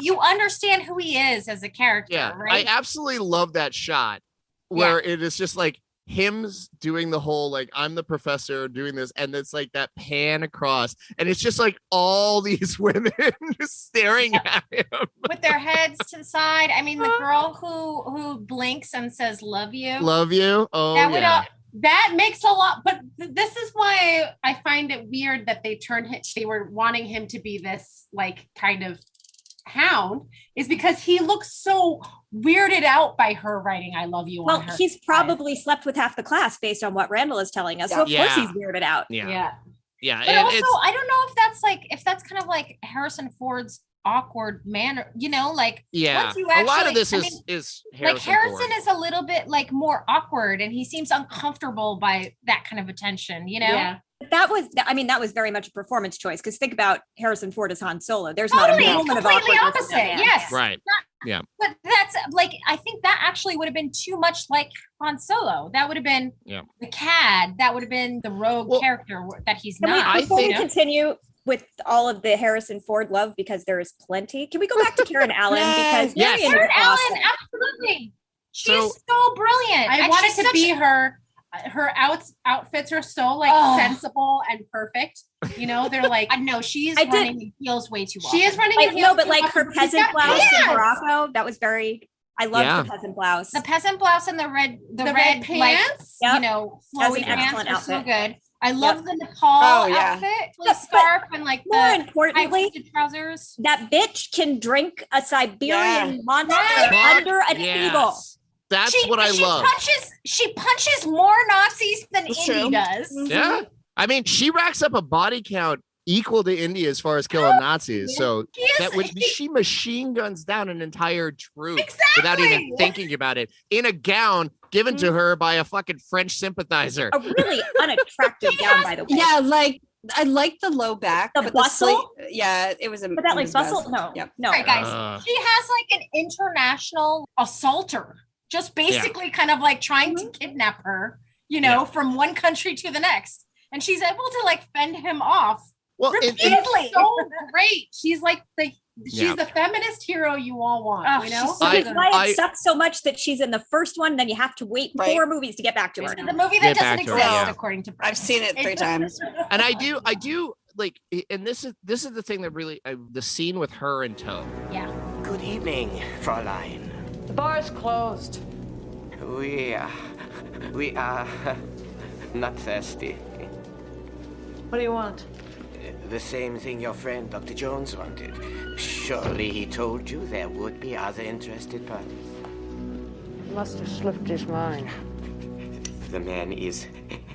you understand who he is as a character, right? I absolutely love that shot where it is just like him doing the whole like I'm the professor doing this, and it's like that pan across and it's just like all these women just staring at him with their heads to the side. I mean, the girl who blinks and says love you. Oh that makes a lot, but this is why I find it weird that they were wanting him to be this like kind of hound, is because he looks so weirded out by her writing I love you on her. He's probably slept with half the class based on what Randall is telling us. So of course he's weirded out. Yeah. But also I don't know if that's kind of like Harrison Ford's awkward manner, like once you actually, a lot of this is Harrison is a little bit like more awkward and he seems uncomfortable by that kind of attention, That was very much a performance choice, because think about Harrison Ford as Han Solo. There's not a moment of awkwardness. Opposite. Yes. Right. Yeah. But that's like, I think that actually would have been too much like Han Solo. That would have been the cad. That would have been the rogue character that he's not. Before we continue with all of the Harrison Ford love, because there is plenty, can we go back to Karen Allen? Because Karen Allen, absolutely. She's so brilliant. I wanted to be her. Her outfits are so sensible and perfect. They're like, no, she's running in heels way too often. She is running in heels. But like her peasant blouse in Morocco, that was very. I loved the peasant blouse. The peasant blouse and the red pants. Like, flowy pants are so good. I love the Nepal outfit, the scarf and like more importantly, trousers. That bitch can drink a Siberian monster under an eagle. That's what I love. She punches more Nazis than Indy does. Yeah. I mean, she racks up a body count equal to Indy as far as killing Nazis. So she machine guns down an entire troop without even thinking about it in a gown given to her by a fucking French sympathizer. A really unattractive gown, by the way. Yeah, like I like the low back. The bustle? It was a. But that like bustle? No. All right, guys. She has like an international assaulter. Just basically kind of like trying to kidnap her, from one country to the next. And she's able to like fend him off repeatedly. It's so great. She's like she's the feminist hero you all want, That's why it sucks so much that she's in the first one, then you have to wait 4 movies to get back to her. The movie that doesn't exist, according to Bryce. I've seen it 3 times. And I do like, and this is the thing that really, the scene with her in tow. Yeah. Good evening, Fräulein. The bar's closed. We are not thirsty. What do you want? The same thing your friend Dr. Jones wanted. Surely he told you there would be other interested parties. Must have slipped his mind. The man is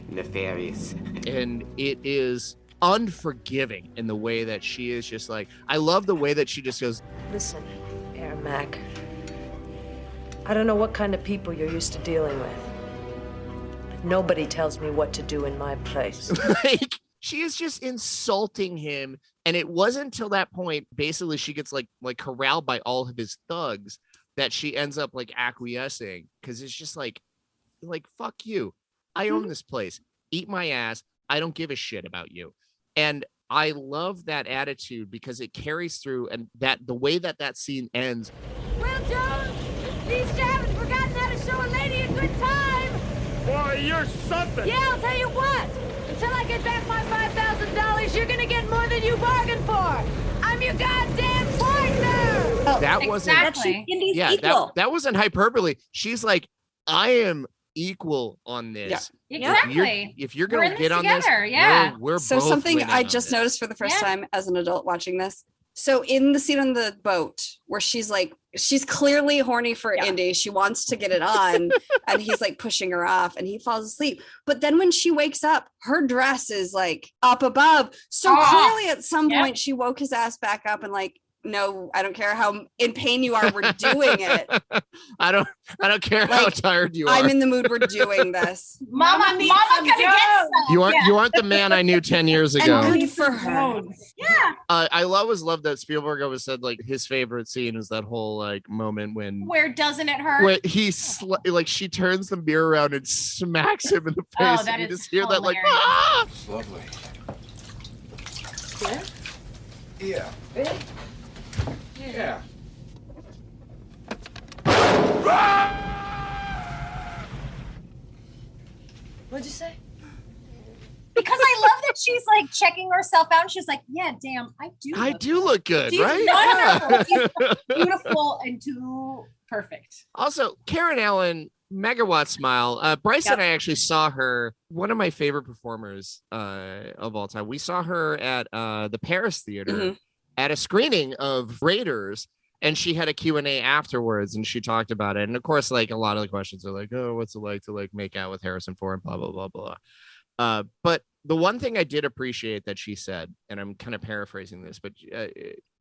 nefarious. And it is unforgiving in the way that she is just like, I love the way that she just goes, Listen, Mac. I don't know what kind of people you're used to dealing with. But nobody tells me what to do in my place. like, she is just insulting him. And it wasn't until that point, basically, she gets like corralled by all of his thugs that she ends up like acquiescing. Cause it's just like, fuck you. I own this place. Eat my ass. I don't give a shit about you. And I love that attitude because it carries through, and that the way that scene ends. Well, Jones, these haven't forgotten how to show a lady a good time. Boy, you're something. Yeah, I'll tell you what. Until I get back my $5,000, you're gonna get more than you bargained for. I'm your goddamn partner. Oh, That wasn't that wasn't hyperbole. She's like, I am equal on this. Yeah. Exactly. If you're gonna get on together, this, we're so both something I on just this. noticed for the first time as an adult watching this. So in the scene on the boat where she's clearly horny for Indy, she wants to get it on, and he's like pushing her off, and he falls asleep. But then when she wakes up, her dress is like up above. So clearly at some point she woke his ass back up and like, no, I don't care how in pain you are, we're doing it. I don't care how tired you are. I'm in the mood, we're doing this. Mama needs some Jones. You aren't the man I knew 10 years ago. And good for her. Yeah. I always love that Spielberg always said like his favorite scene is that whole like moment when Where doesn't it hurt? where like she turns the mirror around and smacks him in the face. that and you is just hear that like, hilarious. ah! Lovely. Yeah? Yeah. Really? Yeah. What'd you say? Because I love that she's like checking herself out. And she's like, yeah, damn, I do look good, She's right? wonderful. She's beautiful and too perfect. Also, Karen Allen, megawatt smile. Bryce and I actually saw her, one of my favorite performers of all time. We saw her at the Paris Theater at a screening of Raiders, and she had a Q&A afterwards, and she talked about it. And of course, like a lot of the questions are like, oh, what's it like to like make out with Harrison Ford, blah, blah, blah, blah. But the one thing I did appreciate that she said, and I'm kind of paraphrasing this, but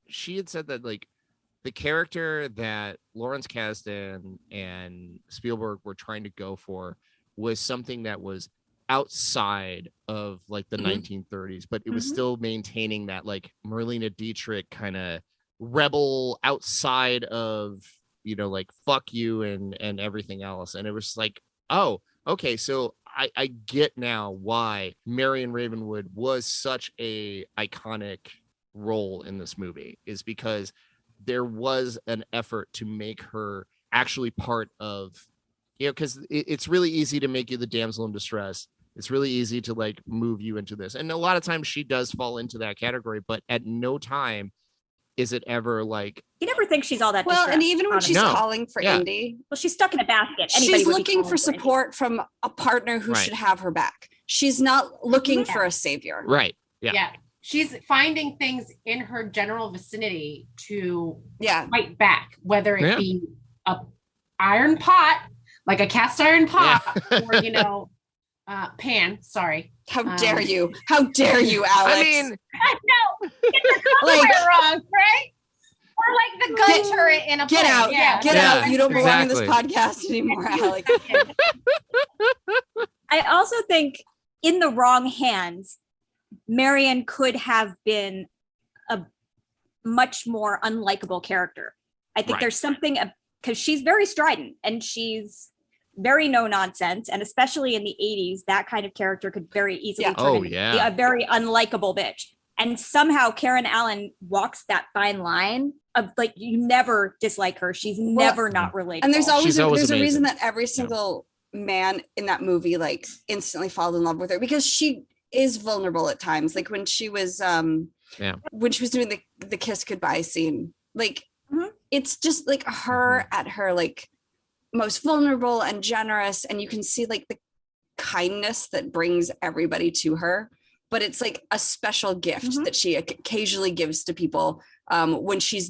she had said that like the character that Lawrence Kasdan and Spielberg were trying to go for was something that was outside of like the 1930s, but it was still maintaining that like Marlene Dietrich kind of rebel outside of, you know, like fuck you and everything else. And it was like, oh, okay, so I get now why Marion Ravenwood was such a iconic role in this movie, is because there was an effort to make her actually part of, you know, because it's really easy to make you the damsel in distress. It's really easy to like move you into this. And a lot of times she does fall into that category, but at no time is it ever like, you never think she's all that well, distressed, and even when honestly. she's calling for Indy, well, she's stuck in a basket. Anybody she's would be looking calling for support from a partner who should have her back. She's not looking for a savior. Right. Yeah. She's finding things in her general vicinity to fight back, whether it be a iron pot, like a cast iron pot, or, you know, pan. Sorry. How dare you? How dare you, Alex? I mean, I know. Get the color wrong, right? Or like the gun turret in a Get plane. out. Yeah. Get out. You don't belong in this exactly. podcast anymore, Alex. I also think in the wrong hands, Marion could have been a much more unlikable character. I think there's something, because she's very strident and she's very no nonsense, and especially in the 80s, that kind of character could very easily turn into a very unlikable bitch. And somehow Karen Allen walks that fine line of like, you never dislike her. She's never not relatable. And there's always there's amazing. a reason that every single man in that movie like instantly falls in love with her, because she is vulnerable at times. Like when she was when she was doing the kiss goodbye scene, like it's just like her at her like most vulnerable and generous, and you can see like the kindness that brings everybody to her. but it's like a special gift that she occasionally gives to people when she's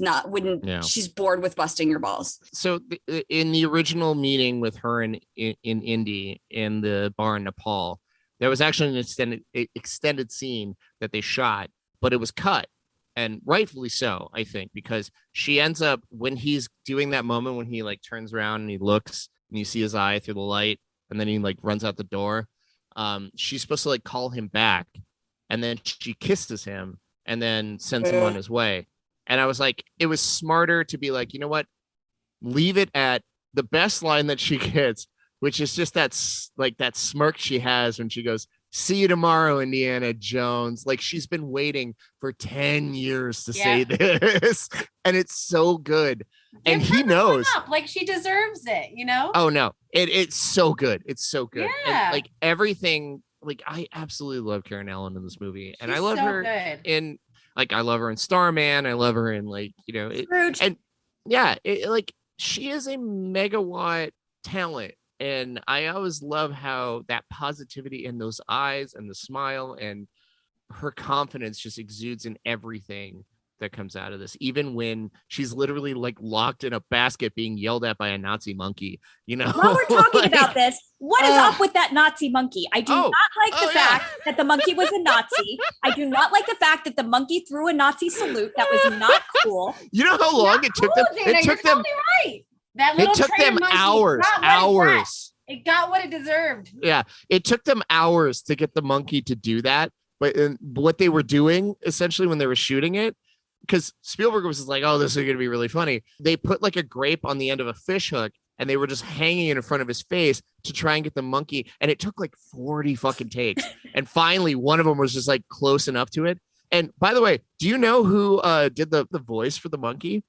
bored with busting your balls. So in the original meeting with her in Indy in the bar in Nepal, there was actually an extended scene that they shot, but it was cut, and rightfully so, I think, because she ends up, when he's doing that moment when he like turns around and he looks and you see his eye through the light, and then he like runs out the door. She's supposed to like call him back, and then she kisses him and then sends him on his way. And I was like, it was smarter to be like, you know what? Leave it at the best line that she gets, which is just that smirk she has when she goes, "See you tomorrow, Indiana Jones." Like, she's been waiting for 10 years to say this. And it's so good. And he knows. Like, she deserves it, you know? Oh, no. It's so good. It's so good. Yeah. And, like, everything. Like, I absolutely love Karen Allen in this movie. And I love so her good. in... Like, I love her in Starman. I love her in, like, you know, like, she is a megawatt talent. And I always love how that positivity in those eyes and the smile and her confidence just exudes in everything that comes out of this, even when she's literally like locked in a basket being yelled at by a Nazi monkey, you know. While we're talking about this, what is up with that Nazi monkey? I do not like the fact that the monkey was a Nazi. I do not like the fact that the monkey threw a Nazi salute. That was not cool. You know how long it took them? Dayna, It took them. totally right. That little It took trained them monkey hours. It got what it deserved. Yeah, it took them hours to get the monkey to do that. But what they were doing essentially when they were shooting it, because Spielberg was just like, "Oh, this is going to be really funny." They put like a grape on the end of a fish hook, and they were just hanging it in front of his face to try and get the monkey. And it took like 40 fucking takes. And finally, one of them was just like close enough to it. And by the way, do you know who did the voice for the monkey?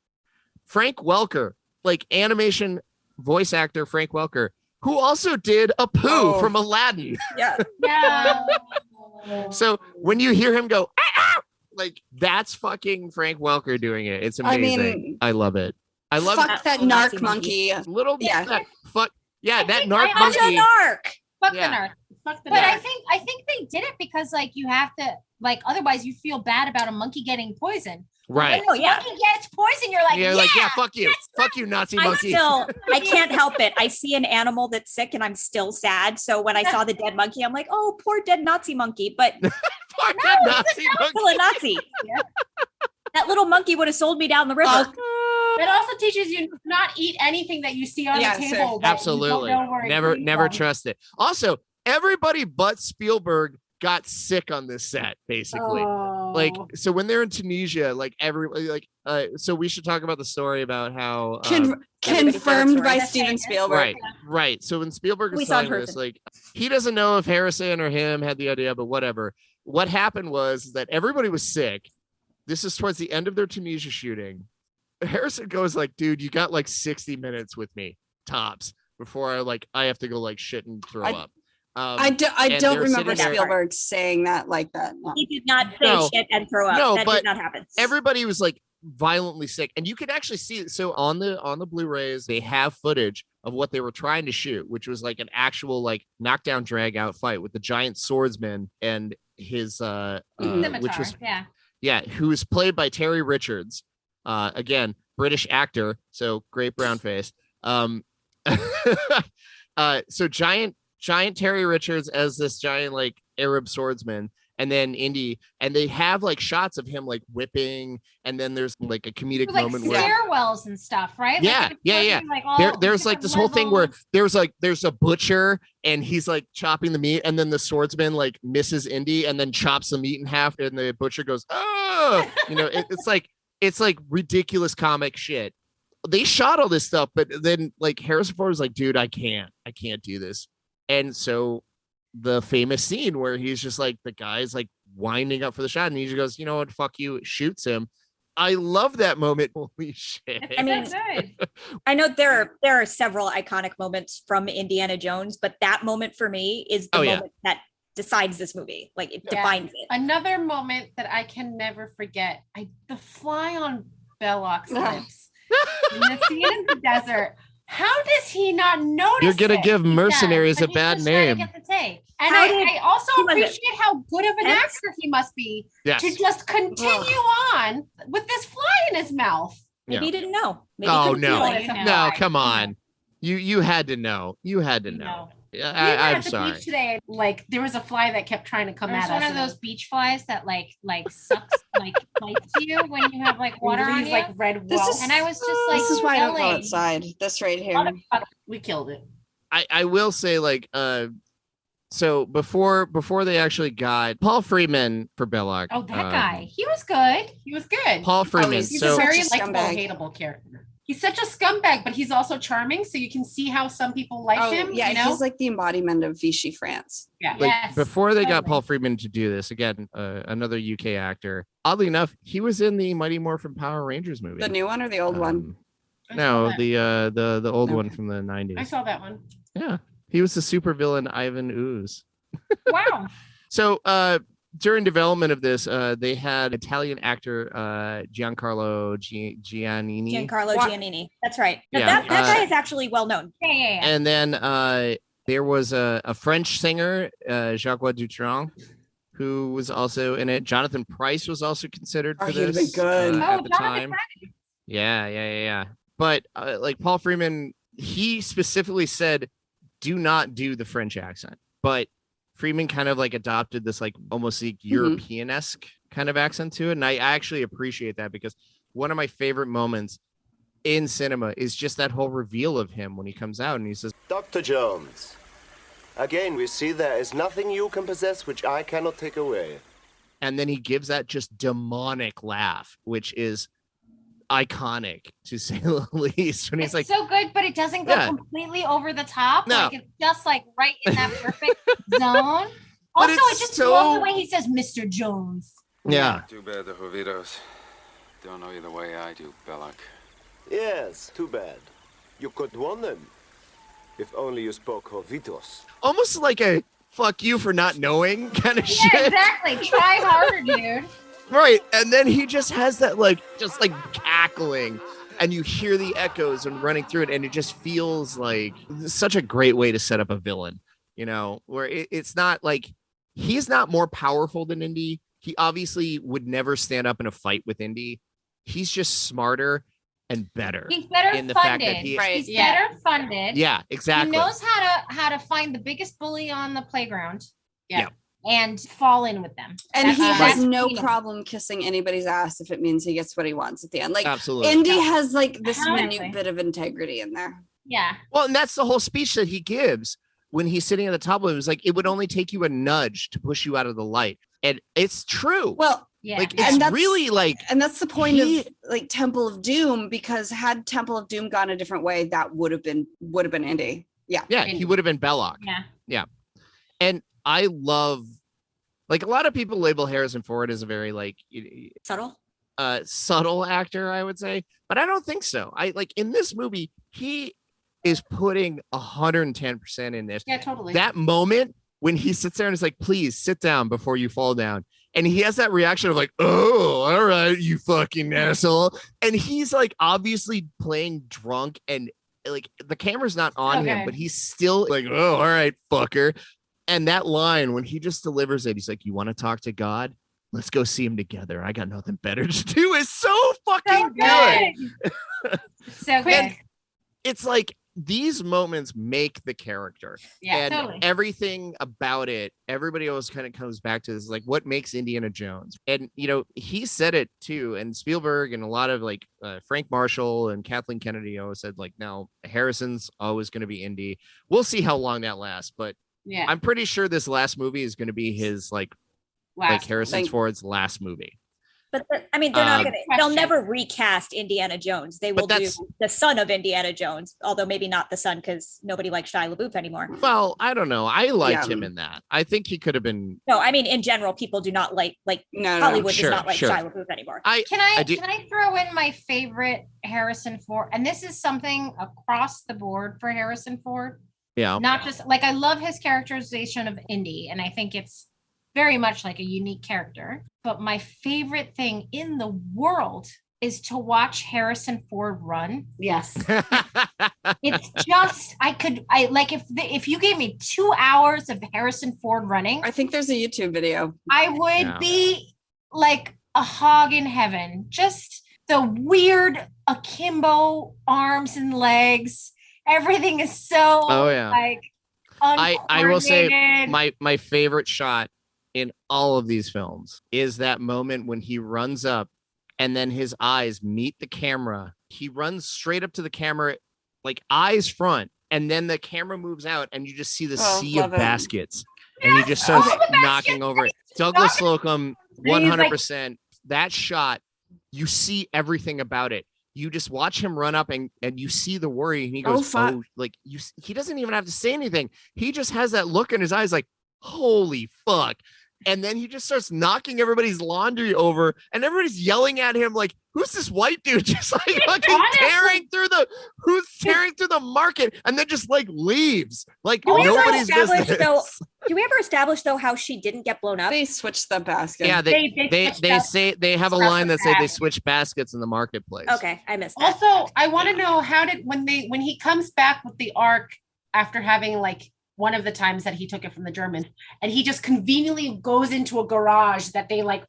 Frank Welker, like animation voice actor Frank Welker, who also did Apu from Aladdin. Yeah. So when you hear him go, "Ah!" like, that's fucking Frank Welker doing it. It's amazing. I mean, I love it. I love fuck that narc monkey. Little that Fuck that narc I monkey. Fuck the narc. Fuck the narc. But I think they did it because like you have to, like, otherwise you feel bad about a monkey getting poisoned. Right. When a monkey gets poisoned, you're like, yeah, fuck you. Fuck you, Nazi monkey. I can't help it. I see an animal that's sick and I'm still sad. So when I saw the dead monkey, I'm like, oh, poor dead Nazi monkey. But poor dead Nazi monkey. Still a Nazi. That little monkey would have sold me down the river. That also teaches you to not eat anything that you see on the table. Absolutely. Never trust it. Also, everybody but Spielberg got sick on this set, basically. Like, so when they're in Tunisia, like everybody, like, so we should talk about the story about how confirmed by Steven Spielberg. Right. So when Spielberg is telling this, like, he doesn't know if Harrison or him had the idea, but whatever. What happened was that everybody was sick. This is towards the end of their Tunisia shooting. Harrison goes like, "Dude, you got like 60 minutes with me, tops, before I have to go like shit and throw up." I don't remember Spielberg saying that like that. No. He did not say shit and throw up. No, that but did not happen. Everybody was like violently sick, and you could actually see it. So on the Blu-rays, they have footage of what they were trying to shoot, which was like an actual like knockdown drag out fight with the giant swordsman and his which was who was played by Terry Richards, again, British actor, so great brown face. So giant Terry Richards as this giant like Arab swordsman, and then Indy, and they have like shots of him like whipping, and then there's like a comedic like moment where stairwells and stuff, right? Yeah. Like, there's like this whole thing where there's a butcher and he's like chopping the meat, and then the swordsman like misses Indy and then chops the meat in half, and the butcher goes, "Oh," you know, it's like ridiculous comic shit. They shot all this stuff, but then like Harrison Ford was like, "Dude, I can't do this." And so the famous scene where he's just like, the guy's like winding up for the shot, and he just goes, "You know what? Fuck you," shoots him. I love that moment. Holy shit. I mean, I know there are several iconic moments from Indiana Jones, but that moment for me is the moment that decides this movie. Like, it defines it. Another moment that I can never forget. The fly on Belloc's lips in the scene in the desert. How does he not notice? You're gonna give Mercenaries a bad name. And I also appreciate how good of an actor he must be to just continue on with this fly in his mouth. Maybe he didn't know. Maybe no, come on. You had to know. You had to know. I'm sorry. Beach today, like there was a fly that kept trying to come at us. One of those beach flies that like sucks, like bites you when you have like water on you, like red wells. And I was just like, this is why I don't go outside. This right here. We killed it. I will say like so before they actually got Paul Freeman for Belloc. Oh, that guy. He was good. He was good. Paul Freeman. He's a very likable, hateable character. He's such a scumbag, but he's also charming. So you can see how some people like him. Yeah, you know? he's like the embodiment of Vichy France. Yeah. Like, before they got Paul Freeman to do this, again, another UK actor. Oddly enough, he was in the Mighty Morphin Power Rangers movie. The new one or the old one? No, the old one from the 90s. I saw that one. Yeah. He was the supervillain Ivan Ooze. Wow. So during development of this, they had Italian actor Giancarlo Giannini. Giancarlo Giannini. That's right. Yeah, that guy is actually well known. Yeah. And then there was a French singer, Jacques Dutronc, who was also in it. Jonathan Pryce was also considered for this he'd be good. at the time. Yeah. But like Paul Freeman, he specifically said, do not do the French accent. But Freeman kind of like adopted this like almost like European-esque kind of accent to it. And I actually appreciate that because one of my favorite moments in cinema is just that whole reveal of him when he comes out and he says, Dr. Jones, again, we see there is nothing you can possess which I cannot take away. And then he gives that just demonic laugh, which is iconic to say the least. When he's like, so good, but it doesn't go completely over the top. No. Like it's just like right in that perfect zone. Also, I just love the way he says Mr. Jones. Yeah. Too bad the Jovitos don't know you the way I do, Belloc. Yes, too bad. You could warn them. If only you spoke Jovitos. Almost like a fuck you for not knowing kind of shit. Yeah, exactly. Try harder, dude. Right. And then he just has that like cackling and you hear the echoes and running through it. And it just feels like such a great way to set up a villain, you know, where it's not like he's not more powerful than Indy. He obviously would never stand up in a fight with Indy. He's just smarter and better. He's better in the funded. fact that He's better funded. Yeah, exactly. He knows how to find the biggest bully on the playground. Yeah. And fall in with them. And he has no problem kissing anybody's ass if it means he gets what he wants at the end. Like absolutely. Indy has like this minute bit of integrity in there. Yeah. Well, and that's the whole speech that he gives when he's sitting at the top of it. It was like, it would only take you a nudge to push you out of the light. And it's true. Well, yeah. Like it's really like, and that's the point of like Temple of Doom, because had Temple of Doom gone a different way, that would have been Indy. Yeah. Yeah, he would have been Belloc. Yeah. Yeah. And I love, like, a lot of people label Harrison Ford as a very like subtle actor, I would say, but I don't think so. I like in this movie, he is putting 110% in this. Yeah, totally. That moment when he sits there and is like, please sit down before you fall down. And he has that reaction of like, oh, all right, you fucking asshole. And he's like obviously playing drunk and like the camera's not on him, but he's still like, oh, all right, fucker. And that line when he just delivers it, he's like, you want to talk to God? Let's go see him together. I got nothing better to do. Is so fucking good. So good. It's like these moments make the character. Yeah, and totally. Everything about it, everybody always kind of comes back to this, like what makes Indiana Jones. And, you know, he said it too. And Spielberg and a lot of like Frank Marshall and Kathleen Kennedy always said like, no, Harrison's always going to be Indy. We'll see how long that lasts. But yeah, I'm pretty sure this last movie is going to be his like Harrison Ford's last movie. But I mean, they're not going to. They'll never recast Indiana Jones. They will do the son of Indiana Jones, although maybe not the son because nobody likes Shia LaBeouf anymore. Well, I don't know. I liked him in that. I think he could have been. No, I mean in general, people do not like Hollywood does not like Shia LaBeouf anymore. Can I throw in my favorite Harrison Ford? And this is something across the board for Harrison Ford. Yeah. Not just like I love his characterization of Indy, and I think it's very much like a unique character. But my favorite thing in the world is to watch Harrison Ford run. Yes. It's just, if you gave me 2 hours of Harrison Ford running, I think there's a YouTube video. I would be like a hog in heaven. Just the weird akimbo arms and legs. Everything is so like I will say my favorite shot in all of these films is that moment when he runs up and then his eyes meet the camera. He runs straight up to the camera, like eyes front, and then the camera moves out and you just see the sea of baskets. And he just starts knocking over it. Douglas Slocum, 100%. That shot, you see everything about it. You just watch him run up and you see the worry, and he goes, he doesn't even have to say anything. He just has that look in his eyes like, holy fuck. And then he just starts knocking everybody's laundry over, and everybody's yelling at him like, who's this white dude just like fucking tearing through the market, and then just like leaves like nobody's business. Do we ever establish though how she didn't get blown up? They switched the basket. Yeah, they say they have a line that say they switch baskets in the marketplace. Okay, I missed that. Also, I want to know when he comes back with the Ark after having like one of the times that he took it from the Germans, and he just conveniently goes into a garage that they like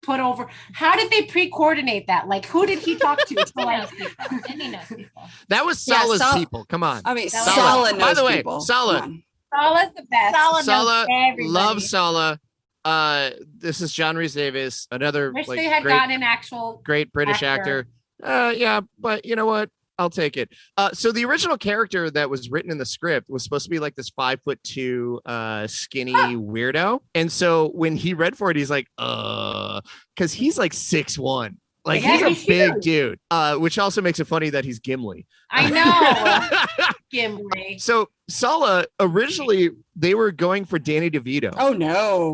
put over. How did they pre-coordinate that? Like, who did he talk to? He knows people. That was Sala's people. Come on. I mean, Sala knows By the way, people. Sala's the best. Sala loves Sala. This is John Rhys Davis, another Wish they had gotten an actual great British actor. Yeah, but you know what? I'll take it. So the original character that was written in the script was supposed to be like this 5'2" skinny weirdo. And so when he read for it, he's like, because he's like 6'1". Like he's a big dude. Which also makes it funny that he's Gimli. I know. Gimli. So Sala, originally they were going for Danny DeVito. Oh no.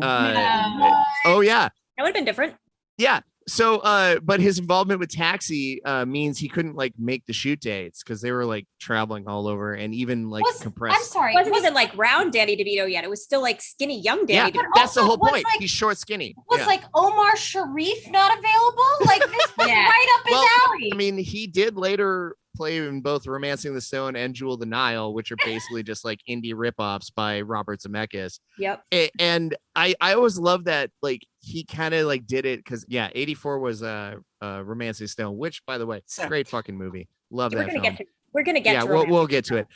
Oh yeah. That would have been different. Yeah. So, but his involvement with Taxi means he couldn't like make the shoot dates because they were like traveling all over and even like compressed. I'm sorry, it wasn't even like round Danny DeVito yet. It was still like skinny young Danny DeVito. That's the whole point. He's short, skinny. Was like Omar Sharif not available? Like this was right up his alley. I mean, he did later play in both Romancing the Stone and Jewel of the Nile, which are basically just like indie ripoffs by Robert Zemeckis. Yep. And I always love that, like he kind of like did it because 84 was Romancing the Stone, which by the way, great fucking movie. Love that film. We're gonna get to we'll get to it.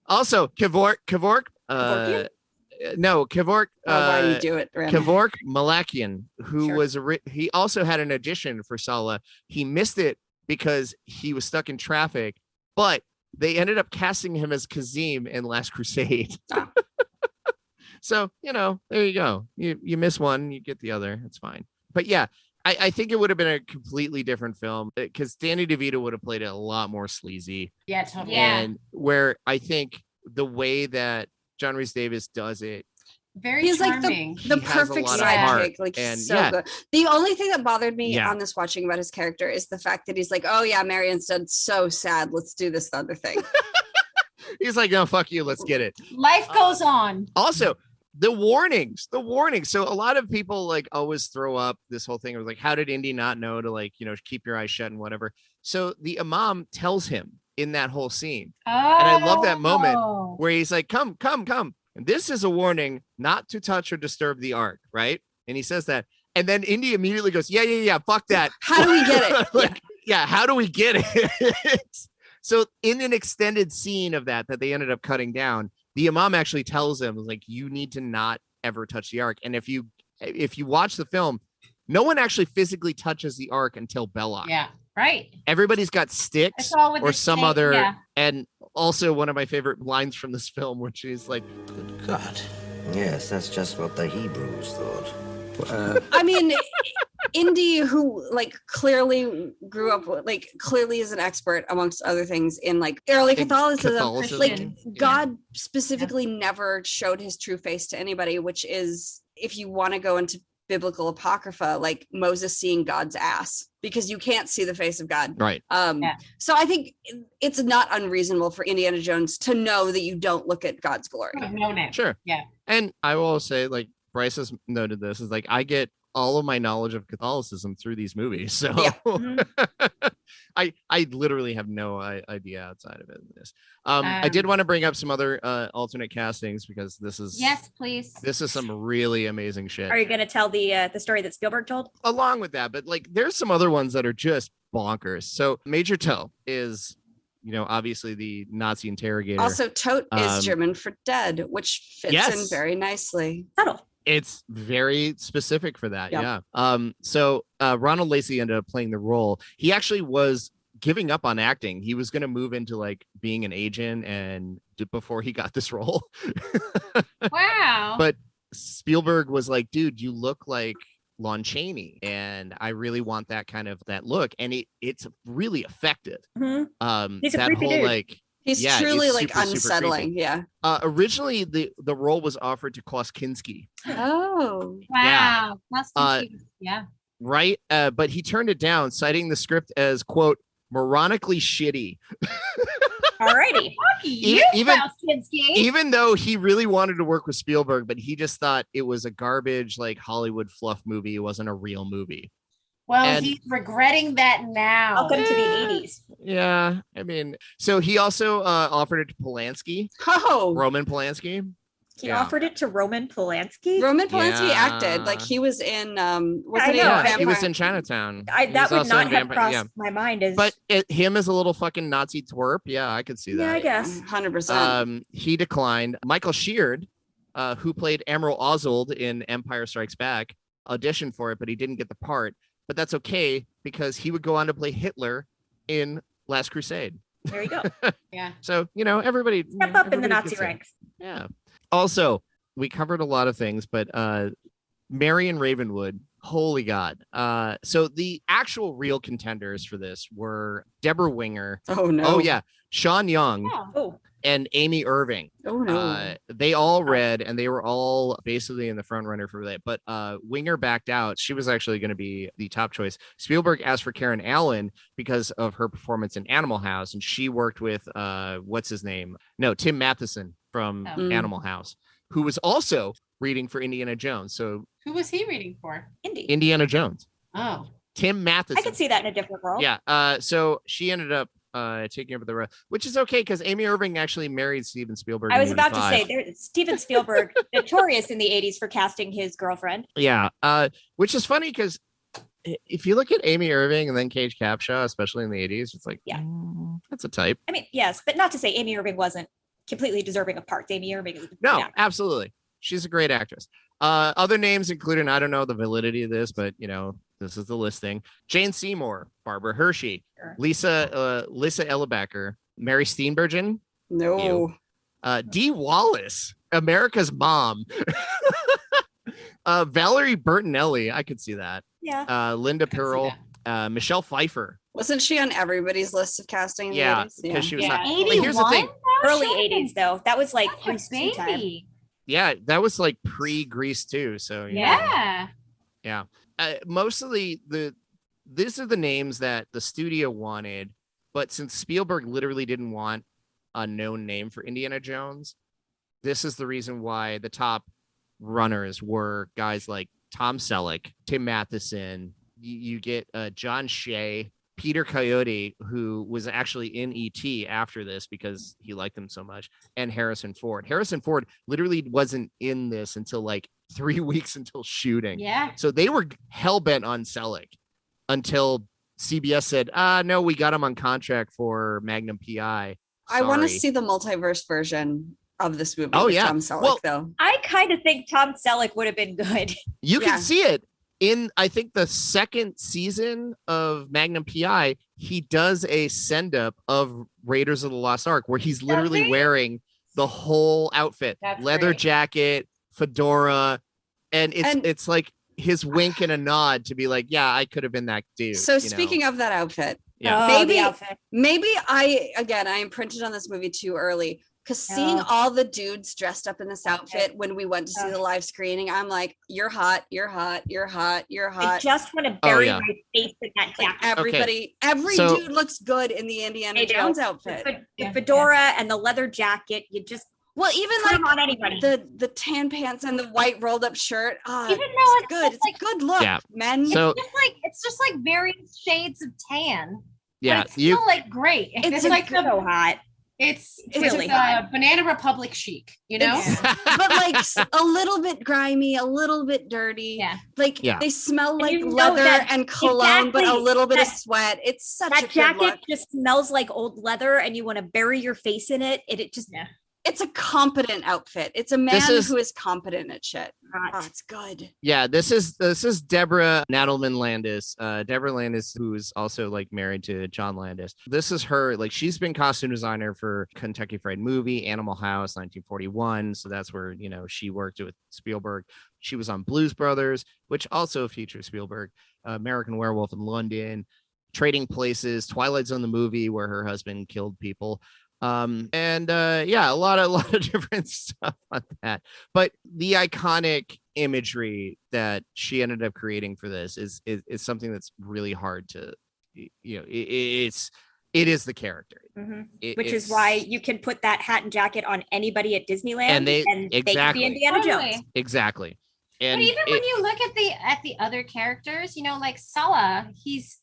Also Kevork why do you do it, Randall? Kevork Malakian, who was he also had an audition for Sala. He missed it because he was stuck in traffic, but they ended up casting him as Kazim in Last Crusade. So, you know, there you go. You miss one, you get the other. It's fine. But yeah, I think it would have been a completely different film because Danny DeVito would have played it a lot more sleazy. Yeah, totally. And where I think the way that John Rhys Davis does it, he's charming. Like the perfect sidekick, like and so good. The only thing that bothered me on this watching about his character is the fact that he's like, oh yeah, Marion's done so sad. Let's do this other thing. He's like, no, fuck you. Let's get it. Life goes on. Also, the warnings. So a lot of people like always throw up this whole thing. It was like, how did Indy not know to like, you know, keep your eyes shut and whatever. So the Imam tells him in that whole scene. And I love that moment where he's like, come. And this is a warning not to touch or disturb the Ark, right? And he says that. And then Indy immediately goes, yeah, fuck that. How do we get it? How do we get it? So in an extended scene of that they ended up cutting down, the Imam actually tells him, like, you need to not ever touch the Ark. And if you watch the film, no one actually physically touches the Ark until Belloc. Yeah, right. Everybody's got sticks or some other. Yeah. And also one of my favorite lines from this film, which is like, good God. Yes, that's just what the Hebrews thought. I mean, Indy, who like clearly grew up, like clearly is an expert amongst other things in like early Catholicism. Like God specifically never showed his true face to anybody, which is, if you want to go into biblical apocrypha, like Moses seeing God's ass, because you can't see the face of God. Right. So I think it's not unreasonable for Indiana Jones to know that you don't look at God's glory. I've known it. Sure. Yeah. And I will say, like, Bryce has noted this, is like, I get all of my knowledge of Catholicism through these movies. So I literally have no idea outside of it. I did want to bring up some other alternate castings because this is yes, please. This is some really amazing shit. Are you going to tell the story that Spielberg told? Along with that, but like there's some other ones that are just bonkers. So Major Toe is, obviously the Nazi interrogator. Also, Tote is German for dead, which fits in very nicely. Subtle. It's very specific for that. Yep. Yeah. So Ronald Lacey ended up playing the role. He actually was giving up on acting. He was going to move into like being an agent and before he got this role. Wow. But Spielberg was like, dude, you look like Lon Chaney and I really want that kind of that look. And it's really effective. Mm-hmm. He's a that creepy whole dude. like He's truly like super unsettling. creepy. Yeah. Originally the role was offered to Klaus Kinski. Oh. Wow. Yeah. Yeah. Right. But he turned it down, citing the script as, quote, moronically shitty. Alrighty. Even though he really wanted to work with Spielberg, but he just thought it was a garbage like Hollywood fluff movie. It wasn't a real movie. Well, he's regretting that now. Welcome to the 80s. Yeah, I mean, so he also offered it to Polanski. Oh, Roman Polanski. He offered it to Roman Polanski. Roman Polanski acted like he was in. Wasn't he? He was in Chinatown. That would not have crossed my mind. But him as a little fucking Nazi twerp. Yeah, I could see that. Yeah, I guess 100%. He declined. Michael Sheard, who played Admiral Oswald in Empire Strikes Back, auditioned for it, but he didn't get the part. But that's okay because he would go on to play Hitler in Last Crusade. There you go. Yeah. So, everybody step up in the Nazi ranks. Yeah. Also, we covered a lot of things, but Marion Ravenwood, holy God. So the actual real contenders for this were Deborah Winger. Oh, no. Oh, yeah. Sean Young. Oh. And Amy Irving. Oh, no. They all read and they were all basically in the front runner for that. But Winger backed out. She was actually going to be the top choice. Spielberg asked for Karen Allen because of her performance in Animal House. And she worked with, what's his name? No, Tim Matheson from Animal House, who was also reading for Indiana Jones. So who was he reading for? Indiana Jones. Oh. Tim Matheson. I could see that in a different role. Yeah. So she ended up taking over the role, which is okay because Amy Irving actually married Steven Spielberg. I was about to say, Steven Spielberg, notorious in the 80s for casting his girlfriend. Yeah, which is funny because if you look at Amy Irving and then Cage Capshaw, especially in the 80s, it's like, that's a type. I mean, yes, but not to say Amy Irving wasn't completely deserving of parts. Amy Irving is absolutely. She's a great actress. Other names included, I don't know the validity of this, but this is the listing. Jane Seymour, Barbara Hershey, Lisa Ellebacker, Mary Steenburgen. No. Dee Wallace, America's Mom. Valerie Bertinelli, I could see that. Yeah. Linda Pearl, Michelle Pfeiffer. Wasn't she on everybody's list of casting? Yeah, because she was. Yeah. But here's the thing. Early 80s, though. That was like Grease 2 time. Yeah, that was like pre-Grease too. So yeah. Most of these are the names that the studio wanted, but since Spielberg literally didn't want a known name for Indiana Jones, this is the reason why the top runners were guys like Tom Selleck, Tim Matheson. You get John Shea, Peter Coyote, who was actually in E.T. after this because he liked them so much, and Harrison Ford. Harrison Ford literally wasn't in this until like 3 weeks until shooting. Yeah. So they were hell-bent on Selleck until CBS said, no, we got him on contract for Magnum PI. I want to Sorry. see the multiverse version of this movie. Oh, with yeah. Tom Selleck, though. I kind of think Tom Selleck would have been good. You can see it in, I think, the second season of Magnum PI. He does a send-up of Raiders of the Lost Ark where he's literally wearing the whole outfit, leather jacket, fedora, and it's like his wink and a nod to be like, yeah, I could have been that dude. So speaking of that outfit, maybe I imprinted on this movie too early. Because seeing all the dudes dressed up in this outfit when we went to see the live screening, I'm like, you're hot, you're hot, you're hot, you're hot. I just want to bury my face in that jacket. Every dude looks good in the Indiana Jones outfit. The fedora and the leather jacket, Well, even Put like 'em on anybody. the tan pants and the white rolled up shirt. Even though it's good. It's a good look, men. So it's just like various shades of tan. Yeah, but it's still like great. It's like so hot. It's really hot. Banana Republic chic, you know? But like a little bit grimy, a little bit dirty. Yeah. Like Yeah. they smell like you know leather that- and cologne, but a exactly, little bit of that- sweat. It's such a That good jacket look. just smells like old leather, and you want to bury your face in it. It just It's a competent outfit. It's a man is- who is competent at shit. Oh, it's good. Yeah, this is Deborah Nadelman Landis. Deborah Landis, who is also like married to John Landis. This is her, like she's been costume designer for Kentucky Fried Movie, Animal House, 1941. So that's where, you know, she worked with Spielberg. She was on Blues Brothers, which also features Spielberg, American Werewolf in London, Trading Places, Twilight Zone, the movie where her husband killed people. Yeah, a lot of different stuff on that, but the iconic imagery that she ended up creating for this is something that's really hard to, you know, it is the character. Which is why you can put that hat and jacket on anybody at Disneyland, And they could be exactly. Indiana Jones. Exactly. And but even when you look at the other characters, you know, like Sulla, he's